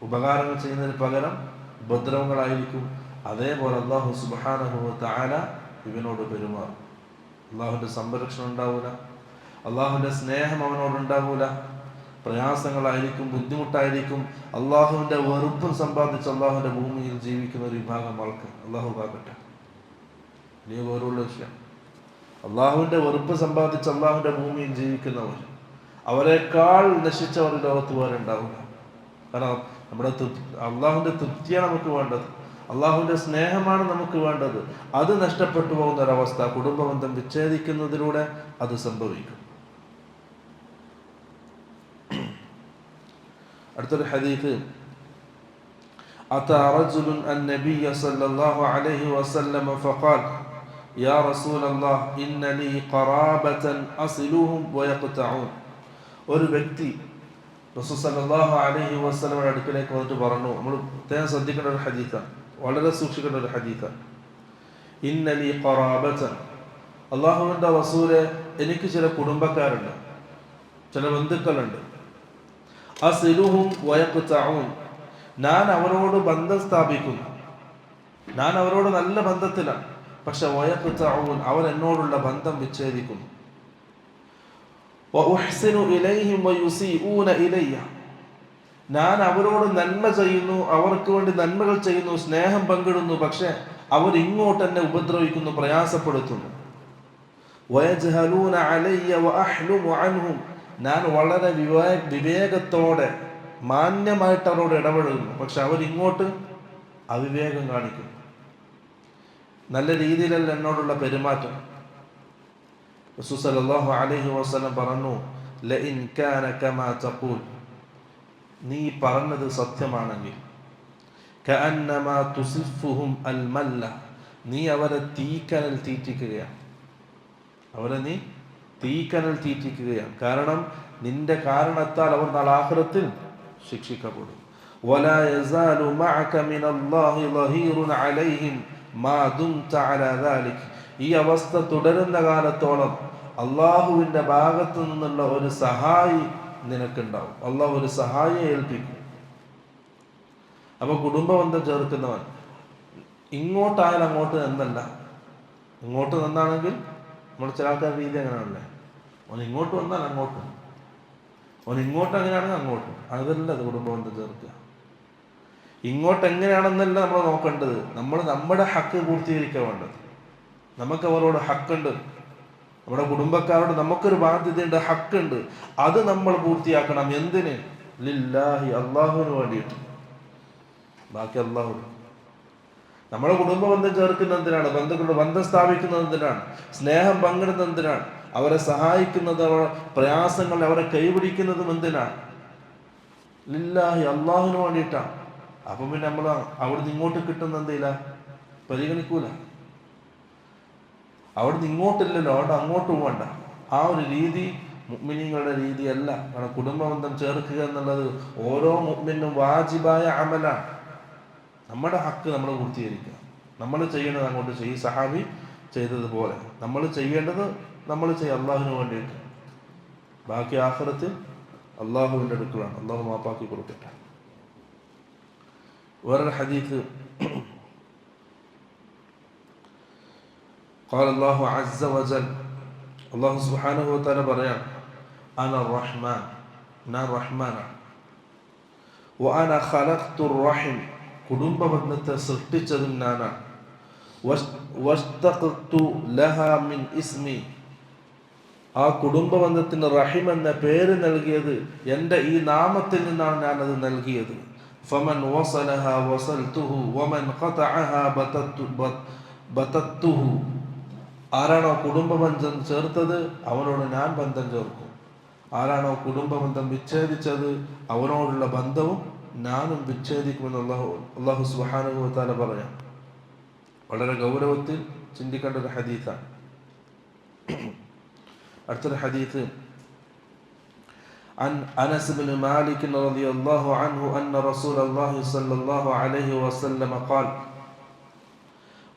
ഉപകാരങ്ങൾ ചെയ്യുന്നതിന് പകരം ഉപദ്രവങ്ങളായിരിക്കും. അതേപോലെ അല്ലാഹു സുബ്ഹാനഹു വ തആല ഇവനോട് പെരുമാറും. അല്ലാഹുവിൻ്റെ സംരക്ഷണം ഉണ്ടാവില്ല, അല്ലാഹുവിൻ്റെ സ്നേഹം അവനോടുണ്ടാകൂല, പ്രയാസങ്ങളായിരിക്കും, ബുദ്ധിമുട്ടായിരിക്കും. അല്ലാഹുവിൻ്റെ വെറുപ്പും സമ്പാദിച്ച് അല്ലാഹുവിൻ്റെ ഭൂമിയിൽ ജീവിക്കുന്ന ഒരു വിഭാഗം ആൾക്ക് അല്ലാഹു കാക്കട്ടെ. ഇനി വേറുള്ള വിഷയം, അല്ലാഹുവിൻ്റെ വെറുപ്പ് സമ്പാദിച്ച് അല്ലാഹുവിൻ്റെ ഭൂമിയിൽ ജീവിക്കുന്നവർ, അവരെക്കാൾ നശിച്ചവർ ലോകത്ത് വേറെ ഉണ്ടാവില്ല. കാരണം നമ്മുടെ അല്ലാഹുവിൻ്റെ തൃപ്തിയാണ് നമുക്ക് വേണ്ടത്, അല്ലാഹുവിൻ്റെ സ്നേഹമാണ് നമുക്ക് വേണ്ടത്. അത് നഷ്ടപ്പെട്ടു പോകുന്ന ഒരവസ്ഥ കുടുംബബന്ധം വിച്ഛേദിക്കുന്നതിലൂടെ അത് സംഭവിക്കും. അടുത്തൊരു ഹദീസ്, أتى رجل النبي صلى الله عليه وسلم فقال يا رسول الله إن لي قرابة أصلهم ويقطعون. ഒരു വ്യക്തി റസൂൽ സല്ലല്ലാഹു അലൈഹി വസല്ലമയുടെ അടുക്കലേക്ക് വന്നിട്ട് പറഞ്ഞു, നമ്മൾ പ്രത്യേകം ശ്രദ്ധിക്കേണ്ട ഒരു ഹദീസാണ്, വളരെ സൂക്ഷിക്കേണ്ട ഒരു ഹദീസാണ്. ഇന്ന ലി ഖറാബതൻ, അല്ലാഹുവിൻ്റെ റസൂലെ, എനിക്ക് ചില കുടുംബക്കാരുണ്ട്, ചില ബന്ധുക്കളുണ്ട്. അസിലുഹും വയഖ്തഊൻ, ഞാൻ അവരോട് ബന്ധം സ്ഥാപിക്കുന്നു, ഞാൻ അവരോട് നല്ല ബന്ധത്തിലാണ്. പക്ഷെ വയഖ്തഊൻ, അവർ എന്നോടുള്ള ബന്ധം വിച്ഛേദിക്കുന്നു. വഉഹ്സിനു ഇലൈഹിം വയുസീഊന ഇലയ്യ, ഞാൻ അവരോട് നന്മ ചെയ്യുന്നു, അവർക്ക് വേണ്ടി നന്മകൾ ചെയ്യുന്നു, സ്നേഹം പങ്കിടുന്നു, പക്ഷെ അവർ ഇങ്ങോട്ട് എന്നെ ഉപദ്രവിക്കുന്നു, പ്രയാസപ്പെടുത്തുന്നു. വയജ്ഹലൂന അലയ്യ വഅഹ്ലുമു അൻഹും, ഞാൻ വളരെ വിവേകത്തോടെ മാന്യമായിട്ട് അവരോട് ഇടപെടുന്നു, പക്ഷെ അവരിങ്ങോട്ട് അവിവേകം കാണിക്കുന്നു, നല്ല രീതിയിലല്ല എന്നോടുള്ള പെരുമാറ്റം. റസൂൽ സല്ലല്ലാഹു അലൈഹി വസല്ലം പറഞ്ഞു, ലഇൻ കാന കമാ തഖൂൽ, നീ പറഞ്ഞത് സത്യമാണെങ്കിൽ, കഅന്നമാ തുസിഫുഹും അൽമല്ല, നീ അവരെ തീക്കനൽ തീറ്റിക്കുകയാണ്, അവരെ നീ തീക്കനൽ തീറ്റിക്കുകയാണ്. കാരണം നിന്റെ കാരണത്താൽ അവർ നാളെ ആഖിറത്തിൽ ശിക്ഷിക്കപ്പെടും. വലാ യസാലു മഅക മിനല്ലാഹി ളഹീറുൻ അലൈഹിം മാ ദുംത അലാ ദാലിക്, ഈ അവസ്ഥ തുടരുന്ന കാലത്തോളം അള്ളാഹുവിൻ്റെ ഭാഗത്തു നിന്നുള്ള ഒരു സഹായി നിനക്കുണ്ടാവും, അള്ളാഹു ഒരു സഹായിയെ ഏൽപ്പിക്കും. അപ്പോൾ കുടുംബബന്ധം ചേർക്കുന്നവൻ ഇങ്ങോട്ടായാലും അങ്ങോട്ട് എന്നല്ല, ഇങ്ങോട്ട് നിന്നാണെങ്കിൽ നമ്മൾ ചില ആൾക്കാരുടെ രീതി അങ്ങനെയാണല്ലേ, അവൻ ഇങ്ങോട്ട് വന്നാൽ അങ്ങോട്ട്, അവൻ ഇങ്ങോട്ട് എങ്ങനെയാണെങ്കിൽ അങ്ങോട്ട്, അതല്ല അത് കുടുംബബന്ധം ചേർക്കുക. ഇങ്ങോട്ട് എങ്ങനെയാണെന്നല്ല നമ്മൾ നോക്കേണ്ടത്, നമ്മൾ നമ്മുടെ ഹക്ക് പൂർത്തീകരിക്കാൻ വേണ്ടത്. നമുക്ക് അവരോട് ഹക്കുണ്ട്, നമ്മുടെ കുടുംബക്കാരോട് നമുക്കൊരു ബാധ്യതയുണ്ട്, ഹക്കുണ്ട്, അത് നമ്മൾ പൂർത്തിയാക്കണം. എന്തിന്? ലില്ലാഹി, അള്ളാഹുവിന് വേണ്ടിയിട്ട്. ബാക്കി അള്ളാഹു. നമ്മുടെ കുടുംബ ബന്ധം ചേർക്കുന്നത് എന്തിനാണ്? ബന്ധുക്കളുടെ ബന്ധം സ്ഥാപിക്കുന്നത് എന്തിനാണ്? സ്നേഹം പങ്കിടുന്നത് എന്തിനാണ്? അവരെ സഹായിക്കുന്നത്, അവരുടെ പ്രയാസങ്ങൾ അവരെ കൈപിടിക്കുന്നതും എന്തിനാണ്? ലില്ലാഹി, അള്ളാഹുവിന് വേണ്ടിയിട്ടാണ്. അപ്പം പിന്നെ നമ്മൾ അവിടുന്ന് ഇങ്ങോട്ട് കിട്ടുന്ന എന്തില്ല പരിഗണിക്കൂല. അവിടുന്ന് ഇങ്ങോട്ടില്ലല്ലോ, അവിടെ അങ്ങോട്ട് പോകണ്ട. ആ ഒരു രീതി മുഅ്മിനീങ്ങളുടെ രീതിയല്ല. കാരണം കുടുംബബന്ധം ചേർക്കുക എന്നുള്ളത് ഓരോ മുഅ്മിനും വാജിബായ അമലാണ്. നമ്മുടെ ഹക്ക് നമ്മൾ പൂർത്തീകരിക്കുക. നമ്മൾ ചെയ്യേണ്ടത് അങ്ങോട്ട് ചെയ്യും. സഹാബി ചെയ്തതുപോലെ നമ്മൾ ചെയ്യേണ്ടത് നമ്മൾ ചെയ്യും, അള്ളാഹുവിന് വേണ്ടിയിട്ട്. ബാക്കി ആഖിറത്തിൽ അള്ളാഹുവിൻ്റെ അടുക്കലാണ്. അള്ളാഹു മാപ്പാക്കി കൊടുക്കട്ടെ. വേറൊരു ഹദീസ്, قال الله عز وجل, അള്ളാഹു സുബ്ഹാനഹു വ തആല പറയാം, അന റഹ്മാൻ, ഞാൻ റഹ്മാനാണ്. വഅന ഖലഖ്തു റഹിം, കുടുംബ ബന്ധത്തെ സൃഷ്ടിച്ചതും ഞാനാണ്. വസ്തഖ്തു ലഹാ മിൻ ഇസ്മി, ആ കുടുംബ ബന്ധത്തിന് റഹിം എന്ന പേര് നൽകിയത് എൻ്റെ ഈ നാമത്തിൽ നിന്നാണ് ഞാനത് നൽകിയത്. ഫമൻ വസലഹാ വസൽതുഹു വമൻ ഖതഅഹാ ബതത്തുഹു, ആരാണോ കുടുംബ ബന്ധം ചേർത്തത് അവനോട് ഞാൻ ബന്ധം ചേർക്കും. ആരാണോ കുടുംബ ബന്ധം വിച്ഛേദിച്ചത് അവനോടുള്ള ബന്ധവും ഞാനും വിച്ഛേദിക്കുമെന്ന് അള്ളാഹു സുബ്ഹാനഹു വ തആല പറയാം. വളരെ ഗൗരവത്തിൽ ചിന്തിക്കേണ്ട ഒരു ഹദീസാണ്. അടുത്തൊരു ഹദീസ്, عن أنس بن مالك رضي الله عنه أن رسول الله صلى الله عليه وسلم قال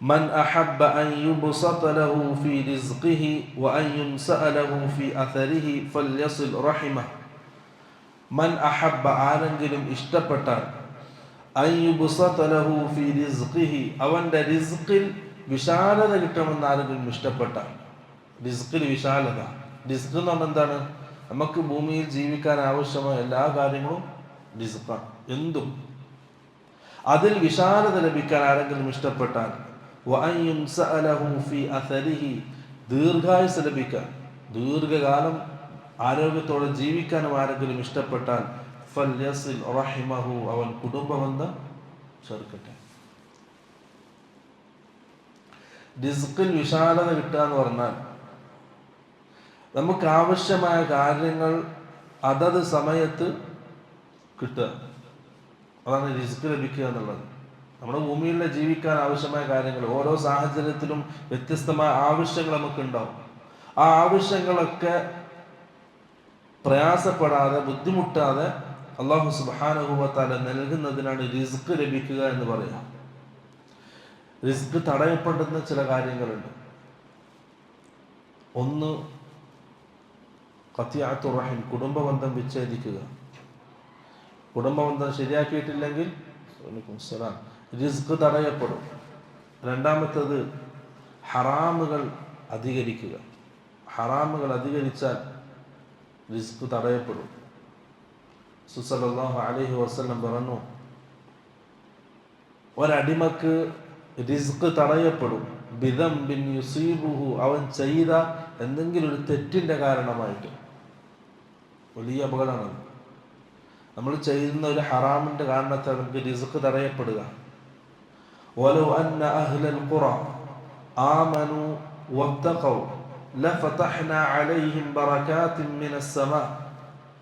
من أحب أن يبسط له في رزقه وأن ينسأ له في أثره فليصل رحمه. من أحب, ആരെങ്കിലും ഇഷ്ടപ്പെട്ടാൽ, أن يبسط له في رزقه, അവൻ്റെ റിസ്കിൽ വിശാലത കിട്ടണമെന്ന് ആരെങ്കിലും ഇഷ്ടപ്പെട്ടാൽ. റിസ്കിൽ വിശാലത, റിസ്ക് എന്ന് പറഞ്ഞാൽ എന്താണ്? നമുക്ക് ഭൂമിയിൽ ജീവിക്കാൻ ആവശ്യമായ എല്ലാ കാര്യങ്ങളും റിസ്ക്കാണ്. എന്തും അതിൽ വിശാലത ലഭിക്കാൻ ആരെങ്കിലും ഇഷ്ടപ്പെട്ടാൽ, ദീർഘായുസ് ലഭിക്കാൻ, ദീർഘകാലം ആരോഗ്യത്തോടെ ജീവിക്കാനും ആരെങ്കിലും ഇഷ്ടപ്പെട്ടാൽ, ഫൽയസിൽ റഹിമഹു, അവൻ കുടുംബബന്ധം ചേർക്കട്ടെ. റിസ്കിൽ വിശാലത കിട്ടുക എന്ന് പറഞ്ഞാൽ നമുക്ക് ആവശ്യമായ കാര്യങ്ങൾ അതത് സമയത്ത് കിട്ടുക, അതാണ് റിസ്ക് ലഭിക്കുക എന്നുള്ളത്. നമ്മുടെ ഭൂമിയിൽ ജീവിക്കാൻ ആവശ്യമായ കാര്യങ്ങൾ ഓരോ സാഹചര്യത്തിലും വ്യത്യസ്തമായ ആവശ്യങ്ങൾ നമുക്കുണ്ടാവും. ആ ആവശ്യങ്ങളൊക്കെ പ്രയാസപ്പെടാതെ ബുദ്ധിമുട്ടാതെ അല്ലാഹു സുബ്ഹാനഹു വ തആല നൽകുന്നതിനാണ് റിസ്ക് ലഭിക്കുക എന്ന് പറയാം. റിസ്ക് തടയപ്പെടുന്ന ചില കാര്യങ്ങളുണ്ട്. ഒന്ന് ഖതിഅത്തുർ റഹിം, കുടുംബബന്ധം വിച്ഛേദിക്കുക. കുടുംബബന്ധം ശരിയാക്കിയിട്ടില്ലെങ്കിൽ റിസ്ക് തടയപ്പെടും. രണ്ടാമത്തേത് ഹറാമുകൾ അധികരിക്കുക. ഹറാമുകൾ അധികരിച്ചാൽ റിസ്ക് തടയപ്പെടും. സല്ലല്ലാഹു അലൈഹി വസല്ലം പറഞ്ഞു, ഒരടിമക്ക് റിസ്ക് തടയപ്പെടും ബിദംബിൻ യുസീബുഹു, അവൻ ചെയ്ത എന്തെങ്കിലും ഒരു തെറ്റിന്റെ കാരണമായിട്ട്. വലിയ അപകടമാണ്. നമ്മൾ ചെയ്യുന്ന ഒരു ഹറാമിന്റെ കാരണത്താൽ നമുക്ക് റിസ്ക് തടയപ്പെടുക. വലൗ അന്ന അഹ്ലൽ ഖുറ ആമനു വത്തഖൗ ലഫതഹ്നാ അലൈഹിം ബറകാതിൻ മിനസ് സമാ.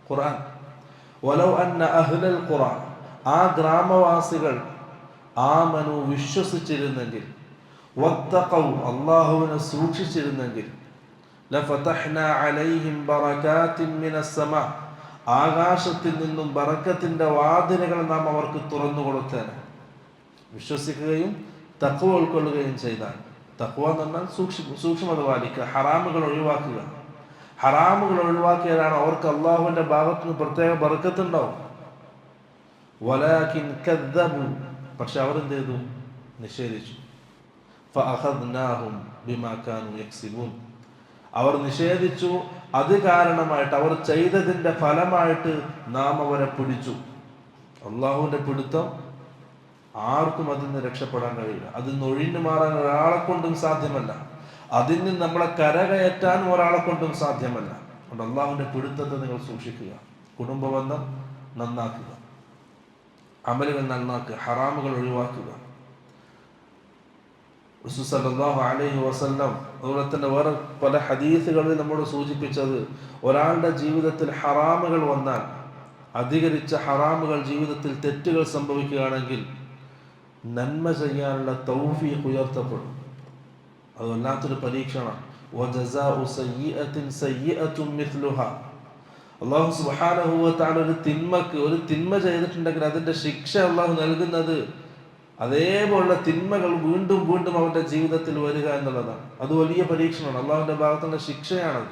ഖുർആൻ. വലൗ അന്ന അഹ്ലൽ ഖുറ, ആ ഗ്രാമവാസികൾ, ആമനു വിശ്വസിച്ചിരുന്നെങ്കിൽ, വത്തഖൗ അല്ലാഹുവിനെ സൂക്ഷിച്ചിരുന്നെങ്കിൽ, ലഫതഹ്നാ അലൈഹിം ബറകാതിൻ മിനസ് സമാ, ആകാശത്തിൽ നിന്നും ബറക്കത്തിന്റെ വാതിലുകൾ നാം അവർക്ക് തുറന്നു കൊടുത്തേനെ. വിശ്വസിക്കുകയും തഖ്വ ഉൾക്കൊള്ളുകയും ചെയ്താൽ. തഖ്വ എന്ന് പറഞ്ഞാൽ സൂക്ഷ്മത പാലിക്കുക, ഹറാമുകൾ ഒഴിവാക്കുക. ഹറാമുകൾ ഒഴിവാക്കിയാലാണ് അവർക്ക് അള്ളാഹുവിന്റെ ഭാഗത്ത് നിന്ന് പ്രത്യേക ബറക്കത്തുണ്ടാവും. വലാകിൻ കദ്ദബു, പക്ഷെ അവരെന്ത് ചെയ്തു? നിഷേധിച്ചു. ഫഅഖദ്നാഹും ബിമാ കാനൂ യക്സിബൂൻ, അവർ നിഷേധിച്ചു, അത് കാരണമായിട്ട്, അവർ ചെയ്തതിന്റെ ഫലമായിട്ട് നാം അവരെ പിടിച്ചു. അള്ളാഹുവിന്റെ പിടുത്തം ആർക്കും അതിൽ നിന്ന് രക്ഷപ്പെടാൻ കഴിയില്ല. അതിൽ നിന്ന് ഒഴിഞ്ഞു മാറാൻ ഒരാളെ കൊണ്ടും സാധ്യമല്ല. അതിൽ നിന്ന് നമ്മളെ കരകയറ്റാനും ഒരാളെ കൊണ്ടും സാധ്യമല്ല. അതുകൊണ്ട് അള്ളാഹുവിന്റെ പിടുത്തത്തെ നിങ്ങൾ സൂക്ഷിക്കുക. കുടുംബബന്ധം നന്നാക്കുക, അമലുകൾ നന്നാക്കുക, ഹറാമുകൾ ഒഴിവാക്കുക. റസൂൽ സല്ലല്ലാഹു അലൈഹി വസല്ലം അതുപോലെ തന്നെ വേറെ പല ഹദീസുകളിൽ നമ്മോട് സൂചിപ്പിച്ചത്, ഒരാളുടെ ജീവിതത്തിൽ ഹറാമുകൾ വന്നാൽ, അധികരിച്ച ഹറാമുകൾ ജീവിതത്തിൽ തെറ്റുകൾ സംഭവിക്കുകയാണെങ്കിൽ നന്മ ചെയ്യാനുള്ള തൗഫീഖ് ഉയർത്തപ്പെടും. അത് വല്ലാത്തൊരു പരീക്ഷണമാണ്. വജസാഉ സയ്യിഅത്തിൻ സയ്യിഅത്തുൻ മിസ്ലുഹാ. അല്ലാഹു സുബ്ഹാനഹു വ തആല ഒരു തിന്മ ചെയ്തിട്ടുണ്ടെങ്കിൽ അതിന്റെ ശിക്ഷ അല്ലാഹു നൽകുന്നത് അതേപോലുള്ള തിന്മകൾ വീണ്ടും വീണ്ടും അവന്റെ ജീവിതത്തിൽ വരിക എന്നുള്ളതാണ്. അത് വലിയ പരീക്ഷണമാണ്, അള്ളാഹുവിന്റെ ഭാഗത്തുള്ള ശിക്ഷയാണത്.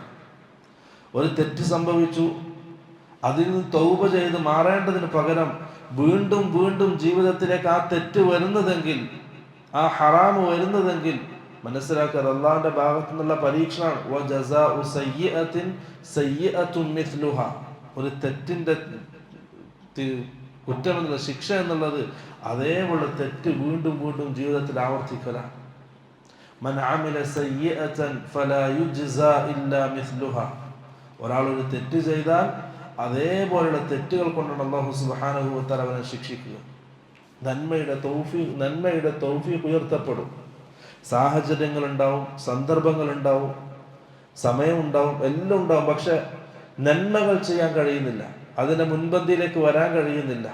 ഒരു തെറ്റ് സംഭവിച്ചു, അതിൽ നിന്ന് തൗബ ചെയ്ത് മാറേണ്ടതിന് പകരം വീണ്ടും വീണ്ടും ജീവിതത്തിലേക്ക് ആ തെറ്റ് വരുന്നതെങ്കിൽ, ആ ഹറാമ് വരുന്നതെങ്കിൽ മനസ്സിലാക്കുക, അള്ളാഹുവിന്റെ ഭാഗത്തു നിന്നുള്ള പരീക്ഷണമാണ്. വജസാഉ സയ്യിഅത്തിൻ സയ്യിഅത്തുൻ മിസ്ലുഹാ. ഒരു തെറ്റിന്റെ കുറ്റം എന്നുള്ള ശിക്ഷ എന്നുള്ളത് അതേപോലെ തെറ്റ് വീണ്ടും വീണ്ടും ജീവിതത്തിൽ ആവർത്തിക്കലാണ്. മൻ അമില സയ്യിഅതൻ ഫലാ യുജ്സാ ഇല്ലാ മിസ്ലുഹാ. ഒരാൾ ഒരു തെറ്റ് ചെയ്താൽ അതേപോലെയുള്ള തെറ്റുകൾ കൊണ്ടാണ് അല്ലാഹു സുബ്ഹാനഹു വ തആല അവനെ ശിക്ഷിക്കുക. നന്മയുടെ തൗഫീഖ് ഉയർത്തപ്പെടും. സാഹചര്യങ്ങളുണ്ടാവും, സന്ദർഭങ്ങളുണ്ടാവും, സമയമുണ്ടാവും, എല്ലാം ഉണ്ടാവും. പക്ഷെ നന്മകൾ ചെയ്യാൻ കഴിയുന്നില്ല, അതിന്റെ മുൻപന്തിയിലേക്ക് വരാൻ കഴിയുന്നില്ല.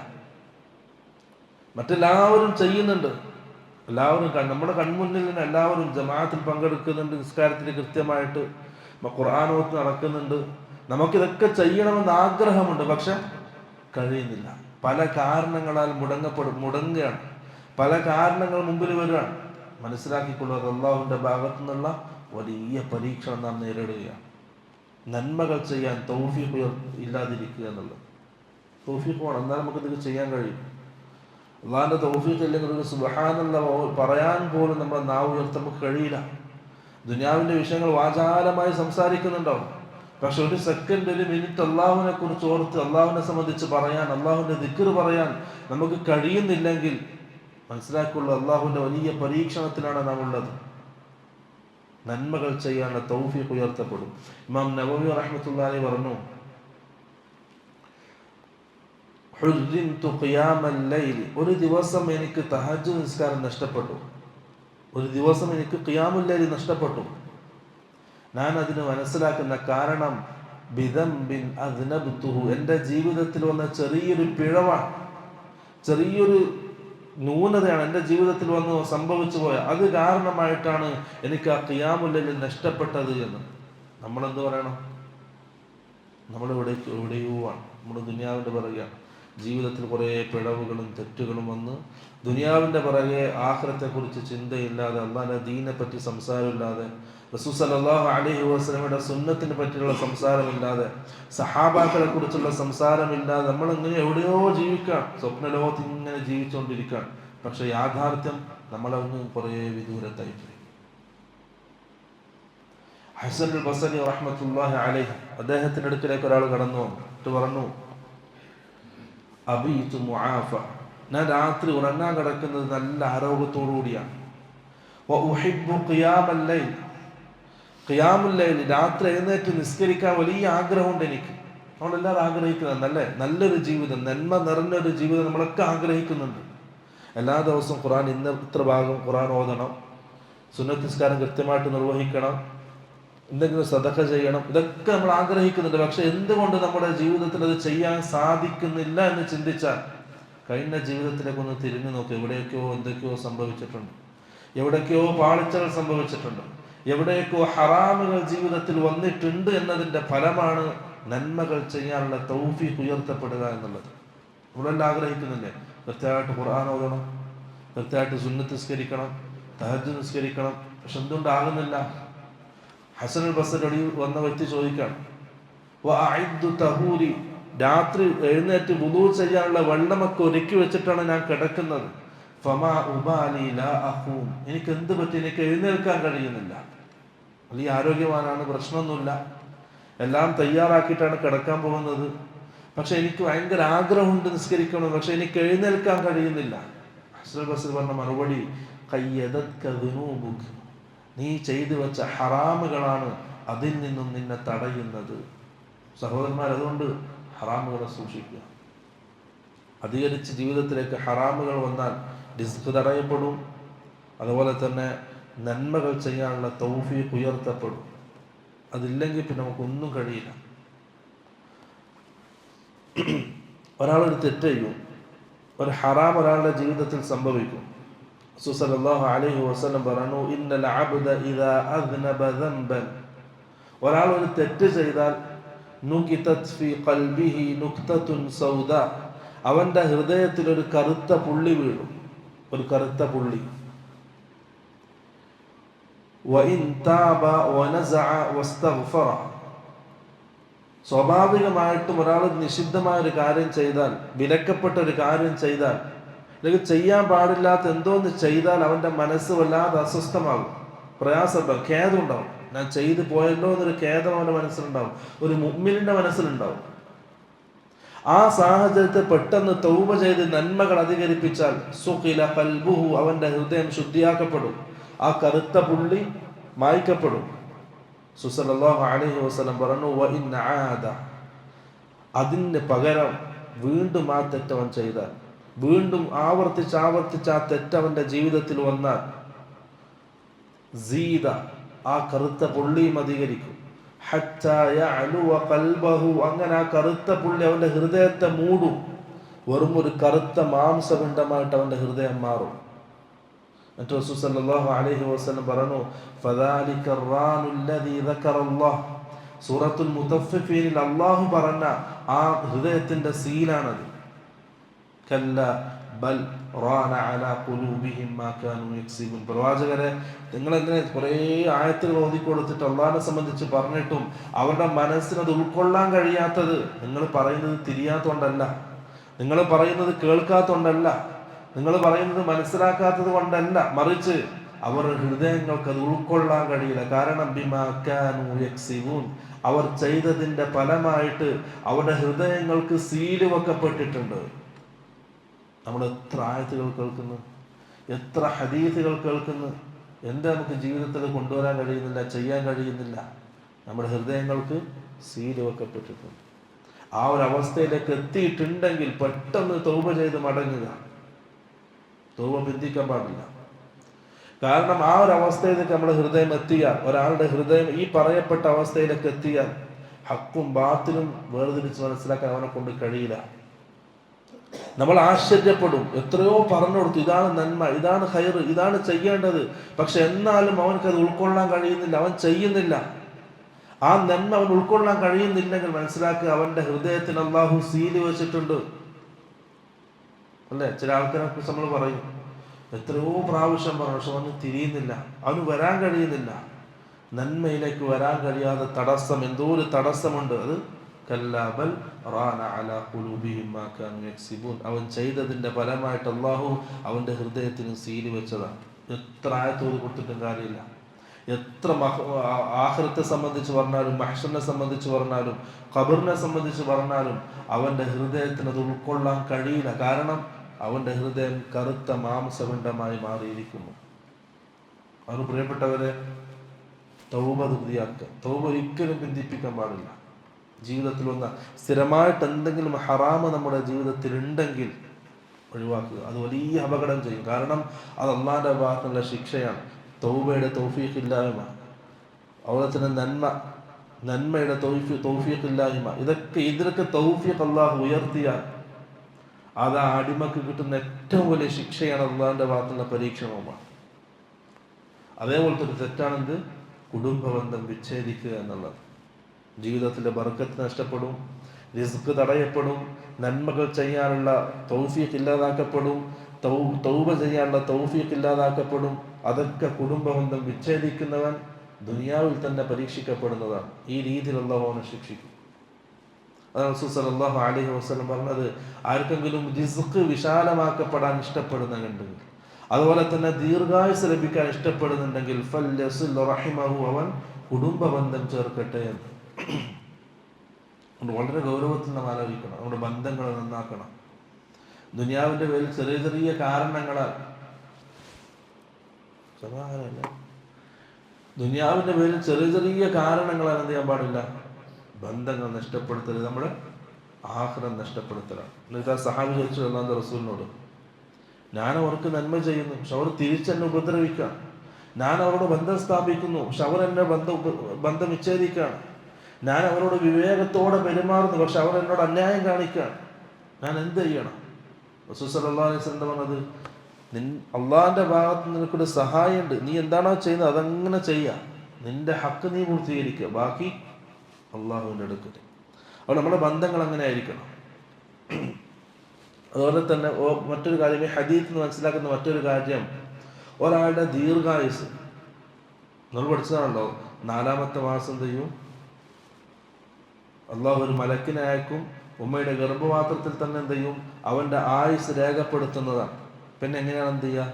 മറ്റെല്ലാവരും ചെയ്യുന്നുണ്ട്, എല്ലാവരും നമ്മുടെ കൺമുന്നിൽ നിന്ന് എല്ലാവരും ജമാഅത്തിൽ പങ്കെടുക്കുന്നുണ്ട്, നിസ്കാരത്തിൽ കൃത്യമായിട്ട് ഖുർആൻ ഓത്ത് നടക്കുന്നുണ്ട്. നമുക്കിതൊക്കെ ചെയ്യണമെന്ന് ആഗ്രഹമുണ്ട്, പക്ഷെ കഴിയുന്നില്ല. പല കാരണങ്ങളാൽ മുടങ്ങുകയാണ്. പല കാരണങ്ങൾ മുമ്പിൽ വരികയാണ്. മനസ്സിലാക്കിക്കൊള്ളുക, അല്ലാഹുവിന്റെ ഭാഗത്തു നിന്നുള്ള വലിയ പരീക്ഷണം നാം നേരിടുകയാണ്. നന്മകൾ ചെയ്യാൻ തൗഫീഖ് ഇല്ലാതിരിക്കുക എന്നുള്ളത്. തൗഫീഖ് വേണം, എന്നാൽ നമുക്കിത് ചെയ്യാൻ കഴിയും. അള്ളാഹിന്റെ തൗഫീഖ് ഇല്ലെങ്കിൽ ഒരു സുബ്ഹാനല്ലാഹ് പറയാൻ പോലും നമ്മുടെ നാവ് ഉയർത്താൻ നമുക്ക് കഴിയില്ല. ദുനിയാവിന്റെ വിഷയങ്ങൾ വാചാലമായി സംസാരിക്കുന്നുണ്ടാവും, പക്ഷെ ഒരു സെക്കൻഡ്, ഒരു മിനിറ്റ് അള്ളാഹുവിനെ കുറിച്ച് ഓർത്ത്, അള്ളാഹുവിനെ സംബന്ധിച്ച് പറയാൻ, അള്ളാഹുവിന്റെ ദിക്ർ പറയാൻ നമുക്ക് കഴിയുന്നില്ലെങ്കിൽ മനസ്സിലാക്കുള്ളൂ, അള്ളാഹുവിന്റെ വലിയ പരീക്ഷണത്തിലാണ് നാം ഉള്ളത്. നന്മകൾ ചെയ്യാനുള്ള തൗഫീഖ് ഉയർത്തപ്പെടും. ഇമാം നവവി റഹ്മത്തുള്ളാഹി അലൈഹി പറഞ്ഞു, ഒരു ദിവസം എനിക്ക് തഹജ്ജുദ് നിസ്കാരം നഷ്ടപ്പെട്ടു, ഒരു ദിവസം എനിക്ക് ഖിയാമുൽ ലൈൽ നഷ്ടപ്പെട്ടു. ഞാൻ അതിന് മനസ്സിലാക്കുന്ന കാരണം ബിദംബിൻ അദ്നബ്തുഹു, എൻ്റെ ജീവിതത്തിൽ വന്ന ചെറിയൊരു പിഴവാണ്, ചെറിയൊരു ന്യൂനതയാണ് എൻ്റെ ജീവിതത്തിൽ വന്ന് സംഭവിച്ചു പോയ, അത് കാരണമായിട്ടാണ് എനിക്ക് ആ ഖിയാമുൽ ലൈൽ നഷ്ടപ്പെട്ടത് എന്ന്. നമ്മളെന്ത് പറയണം? എവിടെയോ ആണ്, നമ്മുടെ ദുനിയാവിൻ്റെ പിറകെയാണ്. ജീവിതത്തിൽ കുറേ പിഴവുകളും തെറ്റുകളും വന്ന് ദുനിയാവിൻ്റെ പിറകെ ആഖിറത്തെക്കുറിച്ച് ചിന്തയില്ലാതെ, അല്ലാഹുവിന്റെ ദീനിനെ പറ്റി സംസാരമില്ലാതെ, റസൂൽ സല്ലല്ലാഹു അലൈഹി വസല്ലമയുടെ സുന്നത്തിനെ പറ്റിയുള്ള സംസാരമില്ലാതെ, സഹാബാക്കളെ കുറിച്ചുള്ള സംസാരമില്ലാതെ നമ്മളിങ്ങനെ എവിടെയോ ജീവിക്കാം, സ്വപ്നലോകത്ത് ഇങ്ങനെ ജീവിച്ചുകൊണ്ടിരിക്കാം. പക്ഷെ യാഥാർത്ഥ്യം നമ്മളൊന്ന് കുറേ വിദൂരത്തായിപ്പോയി. ഹസനുൽ ബസരി റഹ്മത്തുള്ളാഹി അലൈഹി, അദ്ദേഹത്തിന്റെ അടുക്കലേക്ക് ഒരാൾ കടന്നു വന്നിട്ട് പറഞ്ഞു, അബീതു മുആഫ, ഞാൻ രാത്രി ഉറങ്ങാൻ കിടക്കുന്നത് നല്ല ആരോഗ്യത്തോടു കൂടിയാണ്. വഉഹിബ്ബു ഖിയാമൽ ലൈൽ, ഖിയാമുൽ ലൈൽ, രാത്രി എഴുന്നേറ്റ് നിസ്കരിക്കാൻ വലിയ ആഗ്രഹമുണ്ട് എനിക്ക്. നമ്മളെല്ലാവരും ആഗ്രഹിക്കുന്നതല്ലേ നല്ലൊരു ജീവിതം, നന്മ നിറഞ്ഞൊരു ജീവിതം നമ്മളൊക്കെ ആഗ്രഹിക്കുന്നുണ്ട്. എല്ലാ ദിവസവും ഖുർആൻ ഇത്ര ഭാഗം ഖുർആൻ ഓതണം, സുന്നത്ത് നിസ്കാരം കൃത്യമായിട്ട് നിർവഹിക്കണം, എന്തെങ്കിലും സദഖ ചെയ്യണം, ഇതൊക്കെ നമ്മൾ ആഗ്രഹിക്കുന്നുണ്ട്. പക്ഷെ എന്തുകൊണ്ട് നമ്മുടെ ജീവിതത്തിൽ അത് ചെയ്യാൻ സാധിക്കുന്നില്ല എന്ന് ചിന്തിച്ചാൽ, കഴിഞ്ഞ ജീവിതത്തിലേക്ക് ഒന്ന് തിരിഞ്ഞു നോക്കുക. എവിടെയൊക്കെയോ എന്തൊക്കെയോ സംഭവിച്ചിട്ടുണ്ട്, എവിടെയൊക്കെയോ പാളിച്ചകൾ സംഭവിച്ചിട്ടുണ്ട്, എവിടെയൊക്കെയോ ഹറാമുകൾ ജീവിതത്തിൽ വന്നിട്ടുണ്ട് എന്നതിൻ്റെ ഫലമാണ് നന്മകൾ ചെയ്യാനുള്ള തൗഫീഖ് ഉയർത്തപ്പെടുക എന്നുള്ളത്. നമ്മളെല്ലാം ആഗ്രഹിക്കുന്നില്ലേ? കൃത്യമായിട്ട് ഖുർആൻ ഓതണം, കൃത്യമായിട്ട് സുന്നത്ത് നിസ്കരിക്കണം, തഹജ്ജുദ് നിസ്കരിക്കണം. പക്ഷെ എന്തുകൊണ്ടാകുന്നില്ല? ഹസനുൽ ബസരി വന്ന വ്യക്തി ചോദിക്കാണ്, രാത്രി എഴുന്നേറ്റ് വുളൂ ചെയ്യാനുള്ള വെള്ളമൊക്കെ ഒരുക്കി വെച്ചിട്ടാണ് ഞാൻ കിടക്കുന്നത്. ഫമാ ഉബാലി ലാ അഖൂം, എനിക്ക് എന്ത് പറ്റി, എനിക്ക് എഴുന്നേൽക്കാൻ കഴിയുന്നില്ല. വലിയ ആരോഗ്യവാനാണ്, പ്രശ്നമൊന്നുമില്ല, എല്ലാം തയ്യാറാക്കിയിട്ടാണ് കിടക്കാൻ പോകുന്നത്. പക്ഷെ എനിക്ക് ഭയങ്കര ആഗ്രഹമുണ്ട് നിസ്കരിക്കണം, പക്ഷെ എനിക്ക് എഴുന്നേൽക്കാൻ കഴിയുന്നില്ല. ഹസനുൽ ബസരി പറഞ്ഞ മറുപടി, ഖയ്യദത്ക ദുനൂബുക, നീ ചെയ്തു വെച്ച ഹറാമുകളാണ് അതിൽ നിന്നും നിന്നെ തടയുന്നത്. സഹോദരന്മാർ, അതുകൊണ്ട് ഹറാമുകളെ സൂക്ഷിക്കുക. അധികരിച്ച് ജീവിതത്തിലേക്ക് ഹറാമുകൾ വന്നാൽ റിസ്ക് തടയപ്പെടും. അതുപോലെ തന്നെ നന്മകൾ ചെയ്യാനുള്ള തൗഫീഖ് ഉയർത്തപ്പെടും. അതില്ലെങ്കിൽ പിന്നെ നമുക്കൊന്നും കഴിയില്ല. ഒരാളൊരു തെറ്റ് ചെയ്യും, ഒരു ഹറാം ഒരാളുടെ ജീവിതത്തിൽ സംഭവിക്കും. റസൂൽ സല്ലല്ലാഹു അലൈഹി വസല്ലം പറഞ്ഞു, ഇന്നൽ അബ്ദ ഇദാ അദ്നബ ദംബൻ, ഒരാൾ ഒരു തെറ്റ് ചെയ്താൽ നുകിതത് ഫീ ഖൽബിഹി നുക്തത്തുൻ സൗദാ, അവന്റെ ഹൃദയത്തിൽ ഒരു കറുത്ത പുള്ളി വീഴും, ഒരു കറുത്ത പുള്ളി. വഇൻ താബ വനസഅ വസ്തഗ്ഫറ, സ്വാഭാവികമായിട്ടും ഒരാൾ നിഷിദ്ധമായ ഒരു കാര്യം ചെയ്താൽ, വിലക്കപ്പെട്ട ഒരു കാര്യം ചെയ്താൽ, അല്ലെങ്കിൽ ചെയ്യാൻ പാടില്ലാത്ത എന്തോന്ന് ചെയ്താൽ അവന്റെ മനസ്സ് വല്ലാതെ അസ്വസ്ഥമാകും, പ്രയാസമുണ്ടാവും, ഖേദമുണ്ടാവും. ഞാൻ ചെയ്തു പോയല്ലോ എന്നൊരു ഖേദം അവന്റെ മനസ്സിലുണ്ടാവും, ഒരു മുഅ്മിനിന്റെ മനസ്സിലുണ്ടാവും. ആ സാഹചര്യത്തെ പെട്ടെന്ന് തൗബ ചെയ്ത് നന്മകൾ അധികരിപ്പിച്ചാൽ സുഖില ഖൽബുഹു, അവന്റെ ഹൃദയം ശുദ്ധിയാക്കപ്പെടും, ആ കറുത്ത പുള്ളി മായ്ക്കപ്പെടും. സല്ലല്ലാഹു അലൈഹി വസല്ലം പറഞ്ഞു, വഇൻ ആദ, അതിന് പകരം വീണ്ടും ആ തെറ്റവൻ ചെയ്താൽ, വീണ്ടും ആവർത്തിച്ച് ആ തെറ്റവന്റെ ജീവിതത്തിൽ വന്നാൽ സീദ, ആ കറുത്ത പുള്ളിയും അധികരിക്കും. ഹത്താ യഅലുവ ഖൽബഹു, അങ്ങനെ ആ കറുത്ത പുള്ളി അവന്റെ ഹൃദയത്തെ മൂടും. വെറും ഒരു കറുത്ത മാംസപിണ്ഡമായിട്ട് അവന്റെ ഹൃദയം മാറും. എന്നിട്ട് റസൂൽ സല്ലല്ലാഹു അലൈഹി വസല്ലം പറഞ്ഞു, ഫദാലിക റാനുൽ ലദീ ദക്കറല്ലാഹ്, സൂറത്തുൽ മുതഫ്ഫിഫീനിൽ അല്ലാഹു പറഞ്ഞ ആ ഹൃദയത്തിന്റെ സീലാണത്. കല്ല ബൽ റാന അലാ ഖുലൂബിഹിം മാ കാനൂ യക്സിബൂൻ. പ്രവാചകരെ, നിങ്ങൾ എങ്ങനെ കുറേ ആയത്തുകൾ ഓതി കൊടുത്തിട്ട് അള്ളാഹിനെ സംബന്ധിച്ച് പറഞ്ഞിട്ടും അവരുടെ മനസ്സിനത് ഉൾക്കൊള്ളാൻ കഴിയാത്തത്? നിങ്ങൾ പറയുന്നത് തിരിയാത്തോണ്ടല്ല, നിങ്ങൾ പറയുന്നത് കേൾക്കാത്തോണ്ടല്ല, നിങ്ങൾ പറയുന്നത് മനസ്സിലാക്കാത്തത് കൊണ്ടല്ല, മറിച്ച് അവരുടെ ഹൃദയങ്ങൾക്ക് അത് ഉൾക്കൊള്ളാൻ കഴിയില്ല. കാരണം ബിമാ കാനൂ യക്സിബൂൻ, അവർ ചെയ്തതിന്റെ ഫലമായിട്ട് അവരുടെ ഹൃദയങ്ങൾക്ക് സീല് വെക്കപ്പെട്ടിട്ടുണ്ട്. നമ്മൾ എത്ര ആയത്തുകൾ കേൾക്കുന്നു, എത്ര ഹദീസുകൾ കേൾക്കുന്നു, എന്താ നമുക്ക് ജീവിതത്തിൽ കൊണ്ടുവരാൻ കഴിയുന്നില്ല, ചെയ്യാൻ കഴിയുന്നില്ല. നമ്മുടെ ഹൃദയങ്ങൾക്ക് സീല് വെക്കപ്പെട്ടിട്ടുണ്ട്. ആ ഒരു അവസ്ഥയിലേക്ക് എത്തിയിട്ടുണ്ടെങ്കിൽ പെട്ടെന്ന് തൗബ ചെയ്ത് മടങ്ങുക. തൗബ ബന്ധിക്കാൻ പാടില്ല. കാരണം ആ ഒരു അവസ്ഥയിലേക്ക് നമ്മുടെ ഹൃദയം എത്തിയാൽ, ഒരാളുടെ ഹൃദയം ഈ പറയപ്പെട്ട അവസ്ഥയിലേക്ക് എത്തിയാൽ, ഹക്കും ബാത്തിലും വേർതിരിച്ച് മനസ്സിലാക്കാൻ അവനെ കൊണ്ട് കഴിയില്ല. നമ്മൾ ആശ്ചര്യപ്പെടും, എത്രയോ പറഞ്ഞു കൊടുത്തു, ഇതാണ് നന്മ, ഇതാണ് ഖൈർ, ഇതാണ് ചെയ്യേണ്ടത്, പക്ഷെ എന്നാലും അവനക്കത് ഉൾക്കൊള്ളാൻ കഴിയുന്നില്ല, അവൻ ചെയ്യുന്നില്ല. ആ നന്മ അവൻ ഉൾക്കൊള്ളാൻ കഴിയുന്നില്ലെങ്കിൽ മനസ്സിലാക്കുക, അവന്റെ ഹൃദയത്തിന് അല്ലാഹു സീല് വെച്ചിട്ടുണ്ട്. അല്ലേ? ചില ആൾക്കാരെ കുറിച്ച് നമ്മൾ പറയും, എത്രയോ പ്രാവശ്യം പറഞ്ഞു, പക്ഷെ അവന് തിരിയുന്നില്ല, അവന് വരാൻ കഴിയുന്നില്ല. നന്മയിലേക്ക് വരാൻ കഴിയാതെ തടസ്സം, എന്തോ ഒരു തടസ്സമുണ്ട്. അത് കല്ലാ ബൽ റാന അലാ ഖുലൂബിഹിം മാ കാനൂ യക്സിബൂൻ, അവൻ ചെയ്തതിന്റെ ഫലമായിട്ട് അല്ലാഹു അവന്റെ ഹൃദയത്തിന് സീല് വെച്ചതാണ്. എത്ര ആയത്തോട് കൊടുത്തിട്ടും കാര്യമില്ല. എത്ര ആഖിറത്തെ സംബന്ധിച്ച് പറഞ്ഞാലും, മഹ്ശറിനെ സംബന്ധിച്ച് പറഞ്ഞാലും, ഖബറിനെ സംബന്ധിച്ച് പറഞ്ഞാലും അവന്റെ ഹൃദയത്തിന് അത് ഉൾക്കൊള്ളാൻ കഴിയില്ല. കാരണം അവന്റെ ഹൃദയം കറുത്ത മാംസപിണ്ഡമായി മാറിയിരിക്കുന്നു. അത് പ്രിയപ്പെട്ടവരെ, തൗബ വൃത്തിയാക്കുക. തൗബ ഒരിക്കലും ബന്ധിപ്പിക്കാൻ പാടില്ല. ജീവിതത്തിൽ വന്ന സ്ഥിരമായിട്ട് എന്തെങ്കിലും ഹറാമ് നമ്മുടെ ജീവിതത്തിൽ ഉണ്ടെങ്കിൽ ഒഴിവാക്കുക. അത് വലിയ അപകടം ചെയ്യും. കാരണം അത് അല്ലാഹുവിന്റെ ഭാഗത്തുള്ള ശിക്ഷയാണ്. തൗബയുടെ തൗഫീഖ് ഇല്ലായ്മ, അതുപോലെ തന്നെ നന്മയുടെ തൗഫീഖ് ഇല്ലായ്മ, ഇതിലൊക്കെ തൗഫീഖ് അല്ലാഹു ഉയർത്തിയാൽ അത് ആ അടിമക്ക് കിട്ടുന്ന ഏറ്റവും വലിയ ശിക്ഷയാണ്, അല്ലാഹുവിന്റെ ഭാഗത്തുള്ള പരീക്ഷണവുമാണ്. അതേപോലത്തെ ഒരു തെറ്റാണെന്ത്? കുടുംബബന്ധം വിച്ഛേദിക്കുക എന്നുള്ളത്. ജീവിതത്തിലെ ബർക്കത്ത് നഷ്ടപ്പെടും, റിസ്ക് തടയപ്പെടും, നന്മകൾ ചെയ്യാനുള്ള തൗഫീഖ് ഇല്ലാതാക്കപ്പെടും, തൗബ ചെയ്യാനുള്ള തൗഫീഖ് ഇല്ലാതാക്കപ്പെടും. അതൊക്കെ കുടുംബബന്ധം വിച്ഛേദിക്കുന്നവൻ ദുനിയാവിൽ തന്നെ പരീക്ഷിക്കപ്പെടുന്നതാണ്. ഈ രീതിയിൽ അല്ലാഹു അവനെ ശിക്ഷിക്കും. അതാണ് റസൂൽ സല്ലല്ലാഹു അലൈഹി വസല്ലം പറഞ്ഞത്, ആർക്കെങ്കിലും റിസ്ക് വിശാലമാക്കപ്പെടാൻ ഇഷ്ടപ്പെടുന്നുണ്ടെങ്കിൽ, അതുപോലെ തന്നെ ദീർഘായുസ് ലഭിക്കാൻ ഇഷ്ടപ്പെടുന്നുണ്ടെങ്കിൽ ഫൽയസിൽ റഹിമഹു, അവൻ കുടുംബബന്ധം ചേർക്കട്ടെ എന്ന്. വളരെ ഗൗരവത്തിൽ നാം ആലോചിക്കണം. നമ്മുടെ ബന്ധങ്ങൾ നന്നാക്കണം. ദുനിയാവിന്റെ പേരിൽ ചെറിയ ചെറിയ കാരണങ്ങളാൽ, ദുനിയാവിന്റെ പേരിൽ ചെറിയ ചെറിയ കാരണങ്ങളാൽ എന്ത് ചെയ്യാൻ പാടില്ല? ബന്ധങ്ങൾ നഷ്ടപ്പെടുത്തരുത്. നമ്മൾ ആഖിറം നഷ്ടപ്പെടുത്തലാണ്. എന്നിട്ട് ആ സഹാബി ചോദിച്ചു അല്ലാഹുവിന്റെ റസൂലിനോട്, ഞാൻ അവർക്ക് നന്മ ചെയ്യുന്നു, പക്ഷെ അവർ തിരിച്ചെന്നെ ഉപദ്രവിക്കാം. ഞാൻ അവരോട് ബന്ധം സ്ഥാപിക്കുന്നു, പക്ഷെ അവർ എന്നെ ബന്ധം വിച്ഛേദിക്കുകയാണ്. ഞാൻ അവരോട് വിവേകത്തോടെ പെരുമാറുന്നു, പക്ഷെ അവർ എന്നോട് അന്യായം കാണിക്കുകയാണ്. ഞാൻ എന്ത് ചെയ്യണം? റസൂൽ സല്ലല്ലാഹു അലൈഹി വസല്ലം പറഞ്ഞത്, അള്ളാഹിന്റെ ഭാഗത്ത് നിനക്കൊരു സഹായമുണ്ട്, നീ എന്താണോ ചെയ്യുന്നത് അതങ്ങനെ ചെയ്യുക, നിന്റെ ഹക്ക് നീ പൂർത്തീകരിക്കുക, ബാക്കി അള്ളാഹുവിൻ്റെ അടുക്കൽ. അപ്പോൾ നമ്മുടെ ബന്ധങ്ങൾ അങ്ങനെ ആയിരിക്കണം. അതുപോലെ തന്നെ മറ്റൊരു കാര്യം, ഈ ഹദീത്തിൽ നിന്ന് മനസ്സിലാക്കുന്ന മറ്റൊരു കാര്യം, ഒരാളുടെ ദീർഘായുസ് നമ്മൾ പഠിച്ചതാണല്ലോ, 4-ാമത്തെ മാസം ചെയ്യും അള്ളാഹു ഒരു മലക്കിനെ അയക്കും, ഉമ്മയുടെ ഗർഭപാത്രത്തിൽ തന്നെ എന്ത് ചെയ്യും, അവൻ്റെ ആയുസ് രേഖപ്പെടുത്തുന്നതാണ്. പിന്നെ എങ്ങനെയാണ് എന്ത് ചെയ്യുക?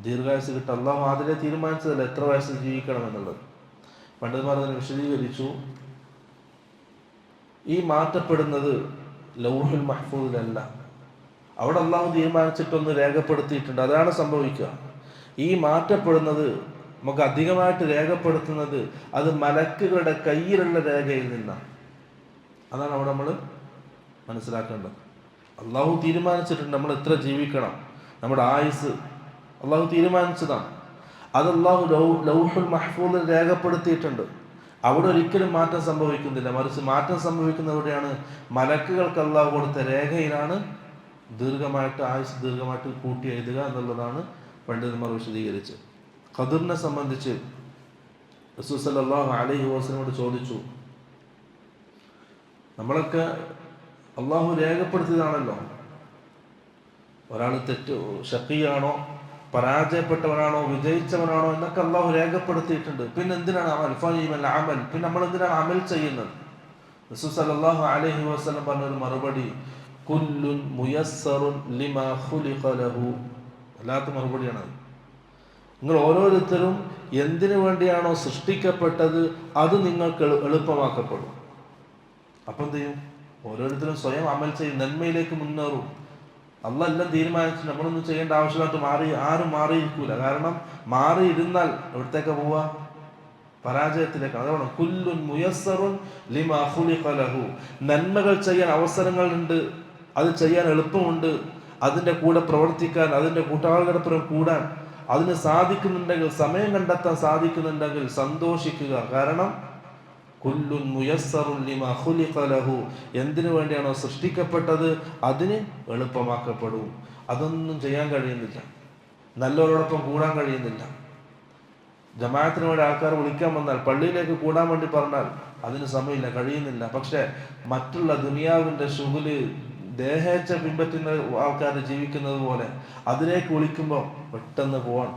ദീർഘായുസ് കിട്ടുക. അള്ളാഹു അതിലെ തീരുമാനിച്ചതല്ല എത്ര വയസ്സ് ജീവിക്കണം എന്നുള്ളത്. പണ്ഡിതന്മാർ അതിനെ വിശദീകരിച്ചു. ഈ മാറ്റപ്പെടുന്നത് ലൗഹുൽ മഹ്ഫൂദിലല്ല, അവിടെ അള്ളാഹു തീരുമാനിച്ചിട്ടൊന്ന് രേഖപ്പെടുത്തിയിട്ടുണ്ട്, അതാണ് സംഭവിക്കുക. ഈ മാറ്റപ്പെടുന്നത്, നമുക്ക് അധികമായിട്ട് രേഖപ്പെടുത്തുന്നത്, അത് മലക്കുകളുടെ കയ്യിലുള്ള രേഖയിൽ നിന്നാണ്. അതാണ് അവിടെ നമ്മൾ മനസ്സിലാക്കേണ്ടത്. അള്ളാഹു തീരുമാനിച്ചിട്ടുണ്ട് നമ്മൾ എത്ര ജീവിക്കണം, നമ്മുടെ ആയുസ് അള്ളാഹു തീരുമാനിച്ചതാണ്. അത് അള്ളാഹു ലൗഹുൽ മഹ്ഫൂദിൽ രേഖപ്പെടുത്തിയിട്ടുണ്ട്. അവിടെ ഒരിക്കലും മാറ്റം സംഭവിക്കുന്നില്ല. മറിച്ച് മാറ്റം സംഭവിക്കുന്നതോടെയാണ് മലക്കുകൾക്ക് അള്ളാഹു കൊടുത്ത രേഖയിലാണ് ആയുസ് ദീർഘമായിട്ട് കൂട്ടി എഴുതുക എന്നുള്ളതാണ് പണ്ഡിതന്മാർ വിശദീകരിച്ച്. ഖദറിനെ സംബന്ധിച്ച് റസൂൽ സല്ലല്ലാഹു അലൈഹി വസല്ലമയോട് ചോദിച്ചു, നമ്മളൊക്കെ അള്ളാഹു രേഖപ്പെടുത്തിയതാണല്ലോ, ഒരാൾ ഷഖിയാണോ, പരാജയപ്പെട്ടവനാണോ, വിജയിച്ചവനാണോ എന്നൊക്കെ അള്ളാഹു രേഖപ്പെടുത്തിയിട്ടുണ്ട്. പിന്നെ എന്തിനാണ് അമൽ? പിന്നെ നമ്മൾ എന്തിനാണ് അമൽ ചെയ്യുന്നത്? റസൂൽ സല്ലല്ലാഹു അലൈഹി വസല്ലം പറഞ്ഞൊരു മറുപടി, കുല്ലുൻ മുയസ്സറുൻ ലിമാ ഖുലിഖ ലഹു. അല്ലാത്ത മറുപടിയാണ്. നിങ്ങൾ ഓരോരുത്തരും എന്തിനു വേണ്ടിയാണോ സൃഷ്ടിക്കപ്പെട്ടത് അത് നിങ്ങൾക്ക് എളുപ്പമാക്കപ്പെടും. അപ്പം എന്ത് ചെയ്യും? ഓരോരുത്തരും സ്വയം അമൽ ചെയ്യും, നന്മയിലേക്ക് മുന്നേറും. അള്ളാഹ് എല്ലാം തീരുമാനിച്ചു, നമ്മളൊന്നും ചെയ്യേണ്ട ആവശ്യമായിട്ട് ആരും മാറിയിരിക്കൂല. കാരണം മാറിയിരുന്നാൽ എവിടത്തേക്ക് പോവാ? പരാജയത്തിലേക്ക്. അതാണ് കുല്ലുൻ മുയസ്സറുൻ ലിമാ ഖുലിഖ ലഹു. നന്മകൾ ചെയ്യാൻ അവസരങ്ങളുണ്ട്, അത് ചെയ്യാൻ എളുപ്പമുണ്ട്, അതിൻ്റെ കൂടെ പ്രവർത്തിക്കാൻ, അതിൻ്റെ കൂട്ടാളികളൊപ്പം കൂടാൻ അതിന് സാധിക്കുന്നുണ്ടെങ്കിൽ, സമയം കണ്ടെത്താൻ സാധിക്കുന്നുണ്ടെങ്കിൽ സന്തോഷിക്കുക. കാരണം കുല്ലുൻ മുയസ്സറുൻ ലിമാ ഖുലിഖ ലഹു, എന്തിനു വേണ്ടിയാണോ സൃഷ്ടിക്കപ്പെട്ടത് അതിന് എളുപ്പമാക്കപ്പെടും. അതൊന്നും ചെയ്യാൻ കഴിയുന്നില്ല, നല്ലവരോടൊപ്പം കൂടാൻ കഴിയുന്നില്ല. ജമാഅത്തിന് വേണ്ടി ആൾക്കാർ വിളിക്കാൻ വന്നാൽ, പള്ളിയിലേക്ക് കൂടാൻ വേണ്ടി പറഞ്ഞാൽ അതിന് സമയമില്ല, കഴിയുന്നില്ല. പക്ഷെ മറ്റുള്ള ദുനിയാവിൻ്റെ ശുഗുല്, ദേഹേച്ഛ പിൻപറ്റുന്ന ആൾക്കാർ ജീവിക്കുന്നത് പോലെ അതിലേക്ക് വിളിക്കുമ്പോൾ പെട്ടെന്ന് പോവാൻ,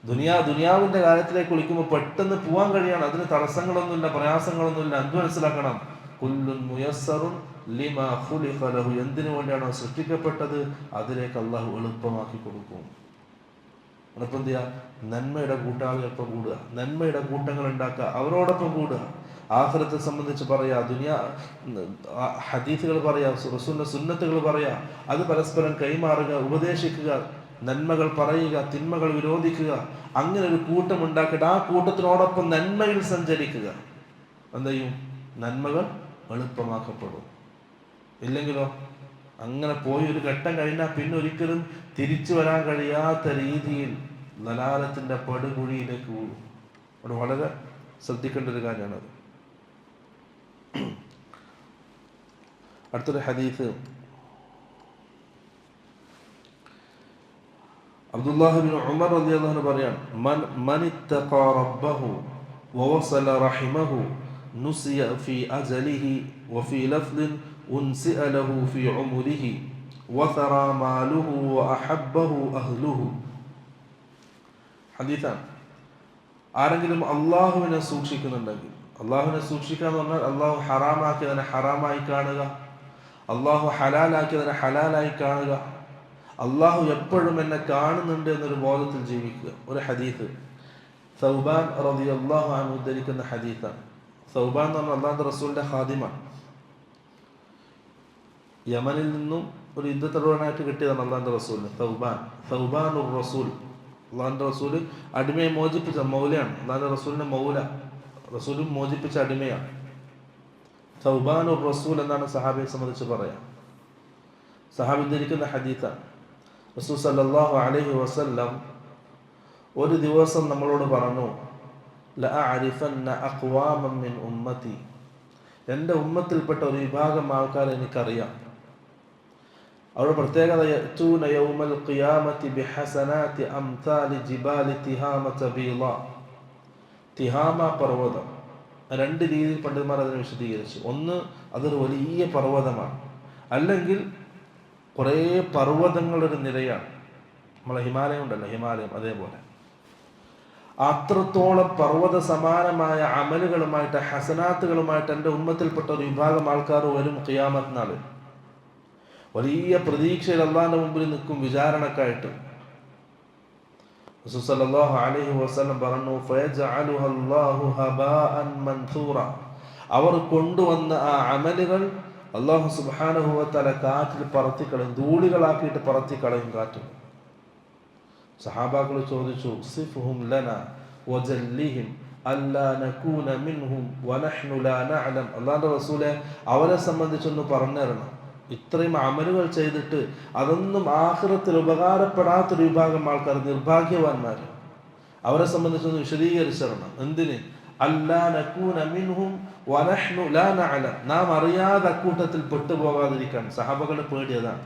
ദുനിയാവിൻ്റെ കാര്യത്തിലേക്ക് വിളിക്കുമ്പോൾ പെട്ടെന്ന് പോകാൻ കഴിയാണ്. അതിന് തടസ്സങ്ങളൊന്നുമില്ല, പ്രയാസങ്ങളൊന്നുമില്ല. എന്ത് മനസ്സിലാക്കണം? കുല്ലുൻ മുയസ്സറുൻ ലിമാ ഖുലിഖ ലഹു, എന്തിനു വേണ്ടിയാണോ സൃഷ്ടിക്കപ്പെട്ടത് അതിലേക്ക് അള്ളാഹു എളുപ്പമാക്കി കൊടുക്കും. അപ്പം എന്ത് ചെയ്യുക? നന്മയുടെ കൂട്ടാളികളൊപ്പം കൂടുക, നന്മയുടെ കൂട്ടങ്ങൾ ഉണ്ടാക്കുക, അവരോടൊപ്പം കൂടുക. ആഖിറത്തെ സംബന്ധിച്ച് പറയാ, ഹദീസുകൾ പറയാ, റസൂലിന്റെ സുന്നത്തുകൾ പറയാ, അത് പരസ്പരം കൈമാറുക, ഉപദേശിക്കുക, നന്മകൾ പറയുക, തിന്മകൾ വിരോധിക്കുക. അങ്ങനെ ഒരു കൂട്ടം ഉണ്ടാക്കിയിട്ട് ആ കൂട്ടത്തിനോടൊപ്പം നന്മയിൽ സഞ്ചരിക്കുക. എന്ത് ചെയ്യും? നന്മകൾ എളുപ്പമാക്കപ്പെടും. ഇല്ലെങ്കിലോ അങ്ങനെ പോയി ഒരു ഘട്ടം കഴിഞ്ഞാൽ പിന്നെ ഒരിക്കലും തിരിച്ചു വരാൻ കഴിയാത്ത രീതിയിൽ ലലാലത്തിന്റെ പടുകുഴിയിലേക്ക് വീഴും. അവിടെ വളരെ ശ്രദ്ധിക്കേണ്ട ഒരു കാര്യമാണത്. അടുത്തൊരു ഹദീസ്, അബ്ദുല്ലാഹി ബിൻ ഉമർ റളിയല്ലാഹു അൻഹു പറയാണ്, മൻ ഇത്തഖാ റബ്ബഹു വവസല റഹിമഹു നുസിയ ഫീ അജലിഹി വഫീ ലഫ്ദിൻ ഉൻസിഅ ലഹു ഫീ ഉമരിഹി വതറാ മാലുഹു വഅഹബ്ബഹു അഹ്ലുഹു. ഹദീസാണ്. ആരെങ്കിലും അള്ളാഹുവിനെ സൂക്ഷിക്കുന്നുണ്ടെങ്കിൽ, അള്ളാഹുവിനെ സൂക്ഷിക്കുക എന്ന് പറഞ്ഞാൽ അള്ളാഹു ഹറാമാക്കിയതിനെ ഹറാമായി കാണുക, അള്ളാഹു ഹലാലാക്കിയതിനെ ഹലാലായി കാണുക, അള്ളാഹു എപ്പോഴും എന്നെ കാണുന്നുണ്ട് എന്നൊരു ബോധത്തിൽ ജീവിക്കുക. ഒരു ഹദീസ് സൗബാൻ റളിയല്ലാഹു അൻഹു ഉദ്ധരിക്കുന്ന ഹദീസാണ്. സൗബാൻ എന്ന് പറഞ്ഞാൽ അള്ളാഹുവിന്റെ റസൂലിന്റെ ഖാദിമാണ്. യമനിൽ നിന്നും ഒരു യുദ്ധത്തലവനായിട്ട് കിട്ടിയതാണ് അള്ളാഹുവിന്റെ റസൂലിന്. സൗബാനുർ റസൂൽ, അള്ളാഹുവിന്റെ റസൂല് അടിമയെ മോചിപ്പിച്ച മൗലയാണ്. അള്ളാഹുവിന്റെ റസൂലിന്റെ മൗല, റസൂലും മോചിപ്പിച്ച അടിമയാണ്. തൗബാനുർ റസൂൽ എന്നാണ് സഹാബിയെ സംബന്ധിച്ച് പറയാം. സഹാബി ധരിക്കുന്ന ഹദീത്താണ്. റസൂൽ സല്ലല്ലാഹു അലൈഹി വസല്ലം ഒരു ദിവസം നമ്മളോട് പറഞ്ഞു, ലഅഅരിഫന്ന അഖ്വാമൻ മിൻ ഉമ്മത്തി, എൻ്റെ ഉമ്മത്തിൽപ്പെട്ട ഒരു വിഭാഗം ആൾക്കാരെ എനിക്കറിയാം. അവരുടെ പ്രത്യേകത, യഅ്തൂന യൗമൽ ഖിയാമത്തി ബിഹസനാതി അംസാലി ജിബാലി തിഹാമത ബീള. തിഹാമ പർവ്വതം, രണ്ട് രീതിയിൽ പണ്ഡിതന്മാർ അതിനെ വിശദീകരിച്ചു. ഒന്ന്, അതൊരു വലിയ പർവ്വതമാണ്, അല്ലെങ്കിൽ കുറേ പർവ്വതങ്ങളൊരു നിരയാണ്. നമ്മളെ ഹിമാലയം ഉണ്ടല്ലോ, ഹിമാലയം അതേപോലെ അത്രത്തോളം പർവ്വത സമാനമായ അമലുകളുമായിട്ട്, ഹസനാത്തുകളുമായിട്ട് എൻ്റെ ഉമ്മത്തിൽപ്പെട്ട ഒരു വിഭാഗം ആൾക്കാർ വരും ഖിയാമത്ത് നാളിൽ. വലിയ പ്രതീക്ഷയിൽ അള്ളാഹിന്റെ മുമ്പിൽ നിൽക്കും വിചാരണക്കായിട്ട്. റസൂൽ സല്ലല്ലാഹു അലൈഹി വസല്ലം പറഞ്ഞു, ഫയജഅലുഹു അല്ലാഹു ഹബാഅൻ മൻഥൂറ. അവർ കൊണ്ടുവന്ന ആ അമലുകൾ അല്ലാഹു സുബ്ഹാനഹു വ തആല കാറ്റിൽ പറത്തിക്കളയും, ധൂളികളാക്കിയിട്ട് പറത്തിക്കളയും കാറ്റും. സഹാബാക്കൾ ചോദിച്ചു, സിഫ്ഹും ലനാ വജല്ലിഹിം അല്ലാ നകൂന മിൻഹും വനഹ്നു ലാ നഅലം. അല്ലാഹുവിന്റെ റസൂലേ, അവരെ സംബന്ധിച്ചൊന്ന് പറഞ്ഞു തരണം. ഇത്രയും അമലുകൾ ചെയ്തിട്ട് അതൊന്നും ആഖിറത്തിൽ ഉപകാരപ്പെടാത്തൊരു വിഭാഗം ആൾക്കാർ, നിർഭാഗ്യവാന്മാർ, അവരെ സംബന്ധിച്ചൊന്ന് വിശദീകരിച്ചിരണം. എന്തിന്? അല്ലാ നകൂന മിൻഹും വനഹ്നു ലാ നഅലം, നാം അറിയാതെ അക്കൂട്ടത്തിൽ പെട്ടുപോകാതിരിക്കാൻ. സഹാബകളുടെ പേടിയതാണ്.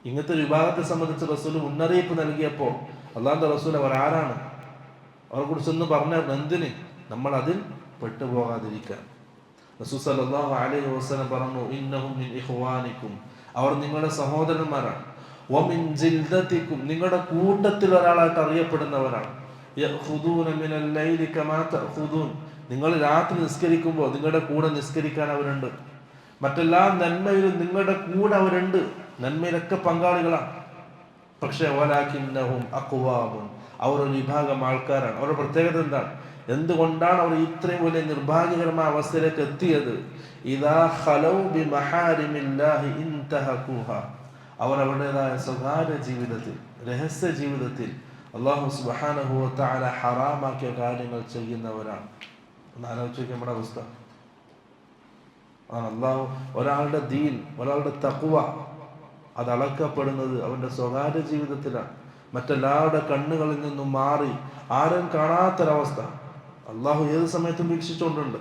ഇങ്ങനത്തെ വിഭാഗത്തെ സംബന്ധിച്ച് റസൂൽ മുന്നറിയിപ്പ് നൽകിയപ്പോൾ അള്ളാഹുവിന്റെ റസൂൽ അവർ ആരാണ്, അവരെ കുറിച്ചൊന്ന് പറഞ്ഞു. എന്തിന്? നമ്മൾ അതിൽ പെട്ടുപോകാതിരിക്കാൻ. റസൂൽ സല്ലല്ലാഹു അലൈഹി വസല്ലം പറഞ്ഞു, ഇന്നഹും മിൻ ഇഖ്വാനിക്കും, അവർ നിങ്ങളുടെ സഹോദരന്മാരാണ്. വമിൻ ജിൽദതിക്കും, നിങ്ങളുടെ കൂട്ടത്തിൽ ഒരാളായിട്ട് അറിയപ്പെടുന്നവരാണ്. യഖുദൂന മിനൽ ലൈലി കമാ തഖുദൂൻ, നിങ്ങൾ രാത്രി നിസ്കരിക്കുമ്പോൾ നിങ്ങളുടെ കൂടെ നിസ്കരിക്കാൻ അവരുണ്ട്. മറ്റെല്ലാ നന്മയിലും നിങ്ങളുടെ കൂടെ അവരുണ്ട്, നന്മയിലൊക്കെ പങ്കാളികളാണ്. പക്ഷേ വലാകിന്നഹും അഖ്വാമുൻ, അവർ ഒരു വിഭാഗം ആൾക്കാരാണ്. അവരുടെ പ്രത്യേകത എന്താണ്? എന്തുകൊണ്ടാണ് അവർ ഇത്രയും വലിയ നിർഭാഗ്യകരമായ അവസ്ഥയിലേക്ക് എത്തിയത്? ഇദാ ഖലൗ ബിമഹാരിമില്ലാഹി ഇൻതഹഖൂഹ, അവർ അവരുടേതായ സ്വകാര്യ ജീവിതത്തിൽ, രഹസ്യ ജീവിതത്തിൽ അല്ലാഹു സുബ്ഹാനഹു വ തആല ഹറാമാക്കിയ കാര്യങ്ങൾ ചെയ്യുന്നവരാണ്. ഒന്ന് ആലോചിച്ച് നമ്മുടെ അവസ്ഥ. അല്ലാഹു ഒരാളുടെ ദീൻ, ഒരാളുടെ തഖ്വ അത് അളക്കപ്പെടുന്നത് അവൻ്റെ സ്വകാര്യ ജീവിതത്തിലാണ്. മറ്റെല്ലാവരുടെ കണ്ണുകളിൽ നിന്നും മാറി ആരും കാണാത്തൊരവസ്ഥ അള്ളാഹു ഏത് സമയത്തും വീക്ഷിച്ചുകൊണ്ടുണ്ട്.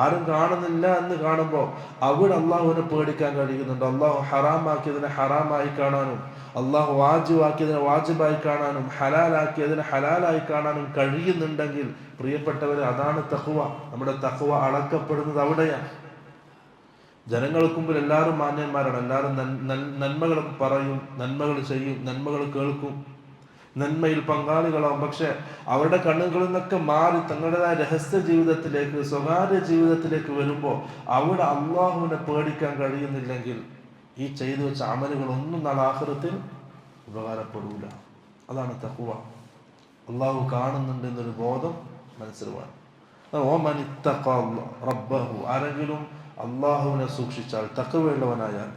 ആരും കാണുന്നില്ല എന്ന് കാണുമ്പോൾ അവിടെ അള്ളാഹുവിനെ പേടിക്കാൻ കഴിയുന്നുണ്ട്. അള്ളാഹു ഹറാമാക്കിയതിനെ ഹറാമായി കാണാനും, അള്ളാഹു വാജിബാക്കിയതിനെ വാജിബായി കാണാനും, ഹലാലാക്കിയതിനെ ഹലാലായി കാണാനും കഴിയുന്നുണ്ടെങ്കിൽ പ്രിയപ്പെട്ടവരെ, അതാണ് തഖ്വ. നമ്മുടെ തഖ്വ അളക്കപ്പെടുന്നത് അവിടെയാണ്. ജനങ്ങൾക്ക് മുമ്പിൽ എല്ലാവരും മാന്യന്മാരാണ്, എല്ലാവരും നന്മകൾ പറയും, നന്മകൾ ചെയ്യും, നന്മകൾ കേൾക്കും, നന്മയിൽ പങ്കാളികളാവും. പക്ഷെ അവരുടെ കണ്ണുകളിൽ നിന്നൊക്കെ മാറി തങ്ങളുടേതായ രഹസ്യ ജീവിതത്തിലേക്ക്, സ്വകാര്യ ജീവിതത്തിലേക്ക് വരുമ്പോൾ അവിടെ അള്ളാഹുവിനെ പേടിക്കാൻ കഴിയുന്നില്ലെങ്കിൽ ഈ ചെയ്തു വെച്ച അമലുകളൊന്നും നാളെ ആഖിറത്തിൽ ഉപകാരപ്പെടൂല. അതാണ് തഖ്വ. അള്ളാഹു കാണുന്നുണ്ട് എന്നൊരു ബോധം മനസ്സിൽ വേണം. ആരെങ്കിലും അള്ളാഹുവിനെ സൂക്ഷിച്ചാൽ, തഖ്വയുള്ളവനായാൽ,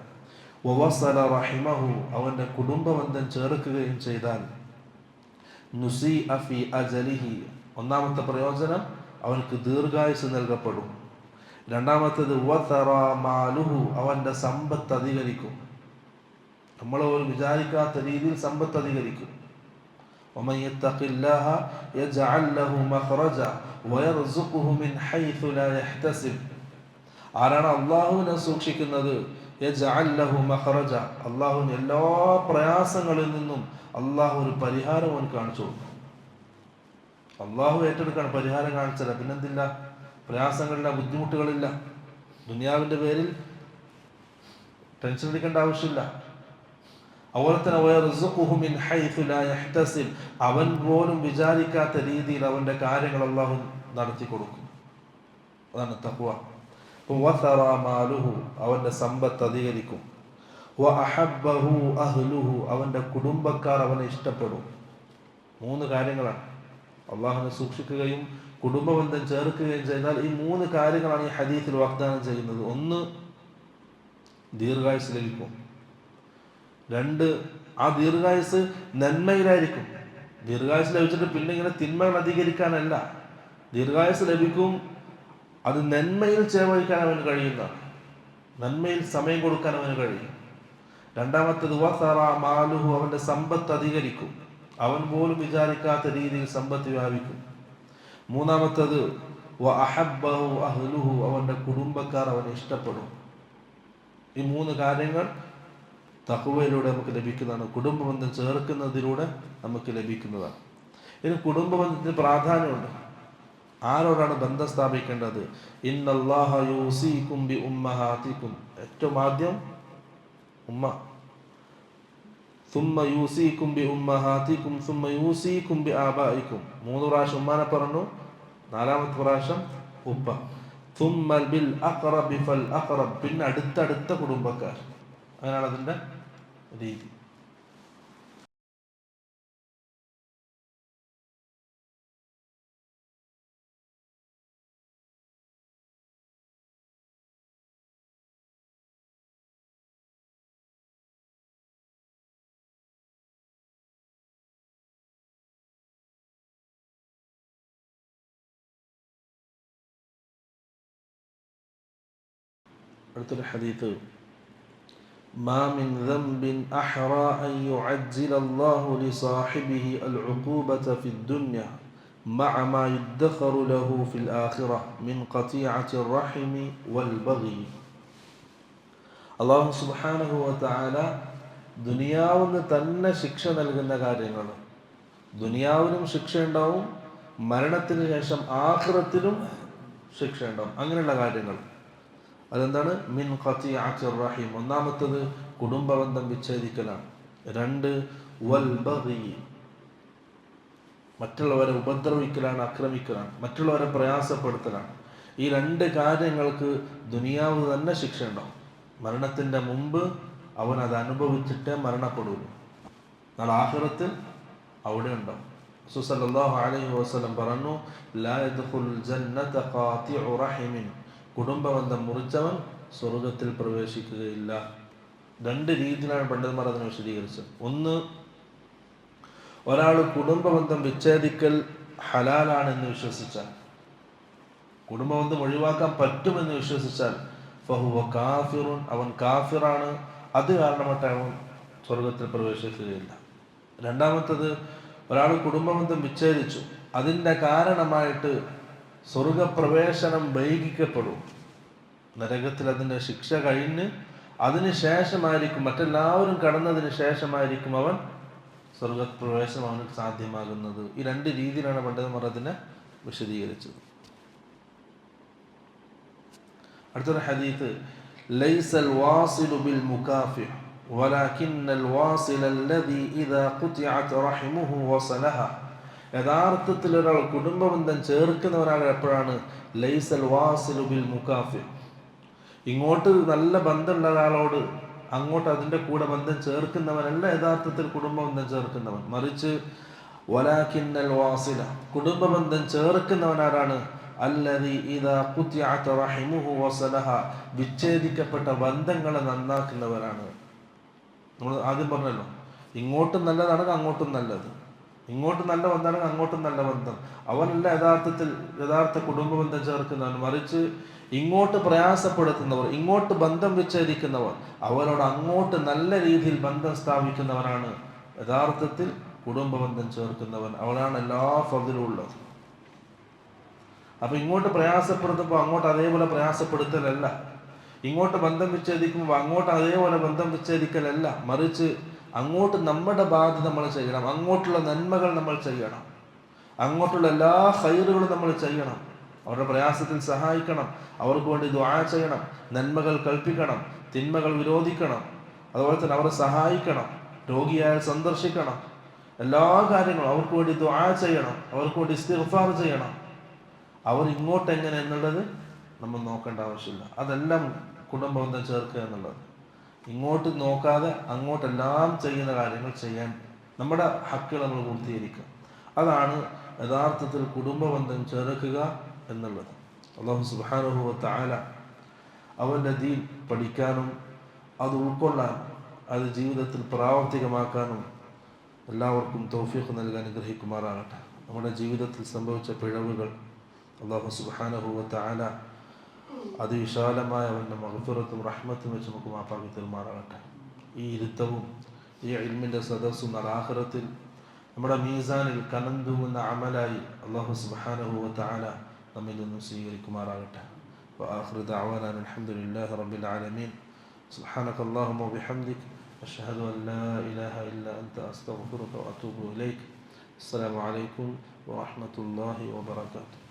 വവസല റഹിമഹു, അവന്റെ കുടുംബബന്ധം ചേർക്കുകയും ചെയ്താൽ, നുസീഅ ഫീ അജലിഹി, ഒന്നാമത്തെ പ്രയോജനം അവനക്ക് ദീർഘായുസ് നൽകപ്പെടും. രണ്ടാമത്തേത് വതറ മാലുഹു, അവന്റെ സമ്പത്ത് അധികരിക്കും. നമ്മൾ വിചാരിക്കാത്ത രീതിയിൽ സമ്പത്ത് അധികരിക്കും. വമൻ യത്തഖില്ലാഹ യജ്അൽ ലഹു മഖ്റജ വയർസുഖുഹു മിൻ ഹൈഥു ലാ യഹ്തസിബ്. ആരാണ് അള്ളാഹുവിനെ സൂക്ഷിക്കുന്നത്? യജ്അൽ ലഹു മഖ്റജ, അള്ളാഹുവിന് എല്ലാ പ്രയാസങ്ങളിൽ നിന്നും അള്ളാഹു ഒരു പരിഹാരം അവൻ കാണിച്ചു കൊടുക്കും. അള്ളാഹു ഏറ്റെടുക്കാണ്, പരിഹാരം കാണിച്ചല്ല. പിന്നെന്തില്ല? പ്രയാസങ്ങളില്ല, ബുദ്ധിമുട്ടുകളില്ല. ദുനിയാവിന്റെ പേരിൽ ടെൻഷൻ എടുക്കേണ്ട ആവശ്യമില്ല. അതുപോലെ തന്നെ വയർസുഖുഹു മിൻ ഹൈഥു ലാ യഹ്തസിബ്, അവൻ പോലും വിചാരിക്കാത്ത രീതിയിൽ അവന്റെ കാര്യങ്ങൾ അള്ളാഹു നടത്തി കൊടുക്കും. അതാണ് തഖ്വ. വതറ മാലുഹു, അവന്റെ സമ്പത്ത് അധികരിക്കും. വഅഹബ്ബഹു അഹ്ലുഹു, അവന്റെ കുടുംബക്കാർ അവനെ ഇഷ്ടപ്പെടും. മൂന്ന് കാര്യങ്ങളാണ്. അള്ളാഹുവിനെ സൂക്ഷിക്കുകയും കുടുംബബന്ധം ചേർക്കുകയും ചെയ്താൽ ഈ മൂന്ന് കാര്യങ്ങളാണ് ഈ ഹദീസിൽ വാഗ്ദാനം ചെയ്യുന്നത്. ഒന്ന്, ദീർഘായുസ് ലഭിക്കും. രണ്ട്, ആ ദീർഘായുസ് നന്മയിലായിരിക്കും. ദീർഘായുസ് ലഭിച്ചിട്ട് പിന്നെ ഇങ്ങനെ തിന്മകൾ അധികരിക്കാനല്ല. ദീർഘായുസ് ലഭിക്കും, അത് നന്മയിൽ ചെലവഴിക്കാൻ അവന് കഴിയുന്നതാണ്, നന്മയിൽ സമയം കൊടുക്കാൻ അവന് കഴിയും. രണ്ടാമത്തത് വസറ മാലുഹു, അവന്റെ സമ്പത്ത് അധികരിക്കും, അവൻ പോലും വിചാരിക്കാത്ത രീതിയിൽ സമ്പത്ത് വ്യാപിക്കും. മൂന്നാമത്തത് വഅഹബ്ബഹു അഹ്ലുഹു, അവന്റെ കുടുംബക്കാർ അവനെ ഇഷ്ടപ്പെടും. ഈ മൂന്ന് കാര്യങ്ങൾ തഖ്വയിലൂടെ നമുക്ക് ലഭിക്കുന്നതാണ്, കുടുംബബന്ധം ചേർക്കുന്നതിലൂടെ നമുക്ക് ലഭിക്കുന്നതാണ്. ഇനി കുടുംബബന്ധത്തിന് പ്രാധാന്യമുണ്ട്. ആരോടാണ് ബന്ധം സ്ഥാപിക്കേണ്ടത്? ഇന്നല്ലാഹ യൂസീകും ബി ഉമ്മഹാതികും, ഏറ്റവും ആദ്യം ഉമ്മ. സുമ്മ യൂസീകും ബി ഉമ്മഹാതികും സുമ്മ യൂസീകും ബി ആബായിക്കും. 3 പ്രാവശ്യം ഉമ്മാനെ പറഞ്ഞു, 4ാമത്തെ പ്രാവശ്യം ഉപ്പ. സുമ്മ ബിൽ അഖറബി ഫൽ അഖറബ്, പിന്നെ അടുത്തടുത്ത കുടുംബക്കാർ. അങ്ങനെയാണ് അതിൻ്റെ രീതി. അടുത്തൊരു ഹദീത്ത്, മാ മിൻ ദംബിൻ അഹ്റാ അൻ യുഅജ്ജില അല്ലാഹു ലിസാഹിബിഹി അൽഉഖൂബത ഫിദ്ദുനിയ മഅ മാ യുദ്ഖറു ലഹു ഫിൽ ആഖിറ മിൻ ഖതീഅത്തി റഹിമി വൽ ബഗി. അല്ലാഹു സുബ്ഹാനഹു വ തആല ദുനിയാവിന് തന്നെ ശിക്ഷ നൽകുന്ന കാര്യങ്ങൾ, ദുനിയാവിലും ശിക്ഷയുണ്ടാവും, മരണത്തിന് ശേഷം ആഖിറത്തിലും ശിക്ഷയുണ്ടാവും. അങ്ങനെയുള്ള കാര്യങ്ങൾ അതെന്താണ്? മിൻ ഖതീഅത്തി റഹിം, ഒന്നാമത്തത് കുടുംബബന്ധം വിച്ഛേദിക്കലാണ്. 2 വൽ ബഗി, മറ്റുള്ളവരെ ഉപദ്രവിക്കലാണ്, ആക്രമിക്കലാണ്, മറ്റുള്ളവരെ പ്രയാസപ്പെടുത്തലാണ്. ഈ 2 കാര്യങ്ങൾക്ക് ദുനിയാവ് തന്നെ ശിക്ഷ ഉണ്ടാവും. മരണത്തിൻ്റെ മുമ്പ് അവൻ അത് അനുഭവിച്ചിട്ടേ മരണപ്പെടുള്ളൂ. നാളെ ആഖിറത്തിൽ അവിടെ ഉണ്ടാവും. റസൂൽ സല്ലല്ലാഹു അലൈഹി വസല്ലം പറഞ്ഞു, ലാ യദ്ഖുൽ ജന്നത ഖാതിഉ റഹിമിൻ, കുടുംബബന്ധം മുറിച്ചവൻ സ്വർഗത്തിൽ പ്രവേശിക്കുകയില്ല. 2 രീതിയിലാണ് പണ്ഡിതന്മാർ അതിനെ വിശദീകരിച്ചത്. ഒന്ന്, ഒരാൾ കുടുംബബന്ധം വിച്ഛേദിക്കൽ ഹലാലാണെന്ന് വിശ്വസിച്ചാൽ, കുടുംബബന്ധം ഒഴിവാക്കാൻ പറ്റുമെന്ന് വിശ്വസിച്ചാൽ ഫഹുവ കാഫിറുൻ, അവൻ കാഫിറാണ്, അത് കാരണമായിട്ട് അവൻ സ്വർഗത്തിൽ പ്രവേശിക്കുകയില്ല. രണ്ടാമത്തത്, ഒരാൾ കുടുംബബന്ധം വിച്ഛേദിച്ചു, അതിൻ്റെ കാരണമായിട്ട് സ്വർഗപ്രവേശനം വൈകിക്കപ്പെടും. നരകത്തിൽ അതിൻ്റെ ശിക്ഷ കഴിഞ്ഞ് അതിന് ശേഷമായിരിക്കും, മറ്റെല്ലാവരും കടന്നതിന് ശേഷമായിരിക്കും അവൻ സ്വർഗപ്രവേശനം അവന് സാധ്യമാകുന്നത്. ഈ 2 രീതിയിലാണ് പണ്ഡിതന്മാർ അതിനെ വിശദീകരിച്ചത്. അടുത്തൊരു ഹദീത്ത്, ലൈസൽ വാസിലു ബിൽ മുകാഫി വലാകിന്നൽ വാസില അല്ലദീ ഇദാ ഖുതിഅത് റഹിമുഹു വസലഹ. യഥാർത്ഥത്തിൽ ഒരാൾ കുടുംബബന്ധം ചേർക്കുന്നവനാണ് എപ്പോഴാണ്? ലൈസൽ വാസിലു ബിൽ മുകാഫി, ഇങ്ങോട്ട് നല്ല ബന്ധമുള്ള ഒരാളോട് അങ്ങോട്ട് അതിൻ്റെ കൂടെ ബന്ധം ചേർക്കുന്നവനല്ല യഥാർത്ഥത്തിൽ കുടുംബബന്ധം ചേർക്കുന്നവൻ. മറിച്ച് വലാകിന്നൽ വാസില, കുടുംബബന്ധം ചേർക്കുന്നവനാരാണ്? അല്ലദീ ഇദാ ഖുതിഅത് റഹിമുഹു വസലഹ, വിച്ഛേദിക്കപ്പെട്ട ബന്ധങ്ങളെ നന്നാക്കുന്നവരാണ്. നമ്മൾ ആദ്യം പറഞ്ഞല്ലോ, ഇങ്ങോട്ടും നല്ലതാണെങ്കിൽ അങ്ങോട്ടും നല്ലത്, ഇങ്ങോട്ട് നല്ല ബന്ധമാണെങ്കിൽ അങ്ങോട്ടും നല്ല ബന്ധം. അവനല്ല യഥാർത്ഥ കുടുംബബന്ധം ചേർക്കുന്നവൻ. മറിച്ച് ഇങ്ങോട്ട് പ്രയാസപ്പെടുത്തുന്നവർ, ഇങ്ങോട്ട് ബന്ധം വിച്ഛേദിക്കുന്നവർ, അവരോട് അങ്ങോട്ട് നല്ല രീതിയിൽ ബന്ധം സ്ഥാപിക്കുന്നവരാണ് യഥാർത്ഥത്തിൽ കുടുംബബന്ധം ചേർക്കുന്നവൻ. അവനാണ് എല്ലാ ഫദ്ലും ഉള്ളത്. അപ്പൊ ഇങ്ങോട്ട് പ്രയാസപ്പെടുത്തുമ്പോൾ അങ്ങോട്ട് അതേപോലെ പ്രയാസപ്പെടുത്തലല്ല, ഇങ്ങോട്ട് ബന്ധം വിച്ഛേദിക്കുമ്പോൾ അങ്ങോട്ട് അതേപോലെ ബന്ധം വിച്ഛേദിക്കലല്ല. മറിച്ച് അങ്ങോട്ട് നമ്മുടെ ബാധ്യത നമ്മൾ ചെയ്യണം, അങ്ങോട്ടുള്ള നന്മകൾ നമ്മൾ ചെയ്യണം, അങ്ങോട്ടുള്ള എല്ലാ ഖൈറുകളും നമ്മൾ ചെയ്യണം. അവരുടെ പ്രയാസത്തിൽ സഹായിക്കണം, അവർക്ക് വേണ്ടി ദുആ ചെയ്യണം, നന്മകൾ കൽപ്പിക്കണം, തിന്മകൾ വിരോധിക്കണം, അതുപോലെ തന്നെ അവരെ സഹായിക്കണം, രോഗിയായാൽ സന്ദർശിക്കണം, എല്ലാ കാര്യങ്ങളും അവർക്ക് വേണ്ടി ദുആ ചെയ്യണം, അവർക്ക് വേണ്ടി ഇസ്തിഗ്ഫാർ ചെയ്യണം. അവർ ഇങ്ങോട്ട് എങ്ങനെ എന്നുള്ളത് നമ്മൾ നോക്കേണ്ട ആവശ്യമില്ല. അതെല്ലാം കുടുംബബന്ധം ചേർക്കുക എന്നുള്ളത്. ഇങ്ങോട്ട് നോക്കാതെ അങ്ങോട്ടെല്ലാം ചെയ്യുന്ന കാര്യങ്ങൾ ചെയ്യാൻ നമ്മുടെ ഹക്കുകൾ നമ്മൾ പൂർത്തീകരിക്കുക. അതാണ് യഥാർത്ഥത്തിൽ കുടുംബബന്ധം ചേർക്കുക എന്നുള്ളത്. അല്ലാഹു സുബ്ഹാനഹു വ തആല അവൻ്റെ ദീൻ പഠിക്കാനും അത് ഉൾക്കൊള്ളാനും അത് ജീവിതത്തിൽ പ്രാവർത്തികമാക്കാനും എല്ലാവർക്കും തൗഫീഖ് നൽകാൻ അനുഗ്രഹിക്കുമാറാകട്ടെ. നമ്മുടെ ജീവിതത്തിൽ സംഭവിച്ച പിഴവുകൾ അല്ലാഹു സുബ്ഹാനഹു വ തആല അതിവിശാലമായ അവൻ്റെ മഗ്ഫിറത്തും റഹ്മത്തും വെച്ച് നമുക്ക് മാപ്പാക്കി തീർമാറാകട്ടെ. ഈ ഇരുത്തവും ഈ ഇൽമിൻ്റെ സദസ്സും ആഖിറത്തിൽ നമ്മുടെ മീസാനിൽ കനം തൂങ്ങുന്ന അമലായി അല്ലാഹു സുബ്ഹാനഹു വ തആല നമ്മിൽ നിന്നും സ്വീകരിക്കുമാറാകട്ടെ. വആഖിറു ദഅവാനാ അൽഹംദുലില്ലാഹി റബ്ബിൽ ആലമീൻ. സുബ്ഹാനക അല്ലാഹുമ്മ വബിഹംദിക അഷ്ഹദു അൻ ലാ ഇലാഹ ഇല്ലാ അൻത അസ്തഗ്ഫിറുക വഅതൂബു ഇലൈക്. അസ്സലാമു അലൈക്കും വറഹ്മത്തുള്ളാഹി വബറകാതുഹു.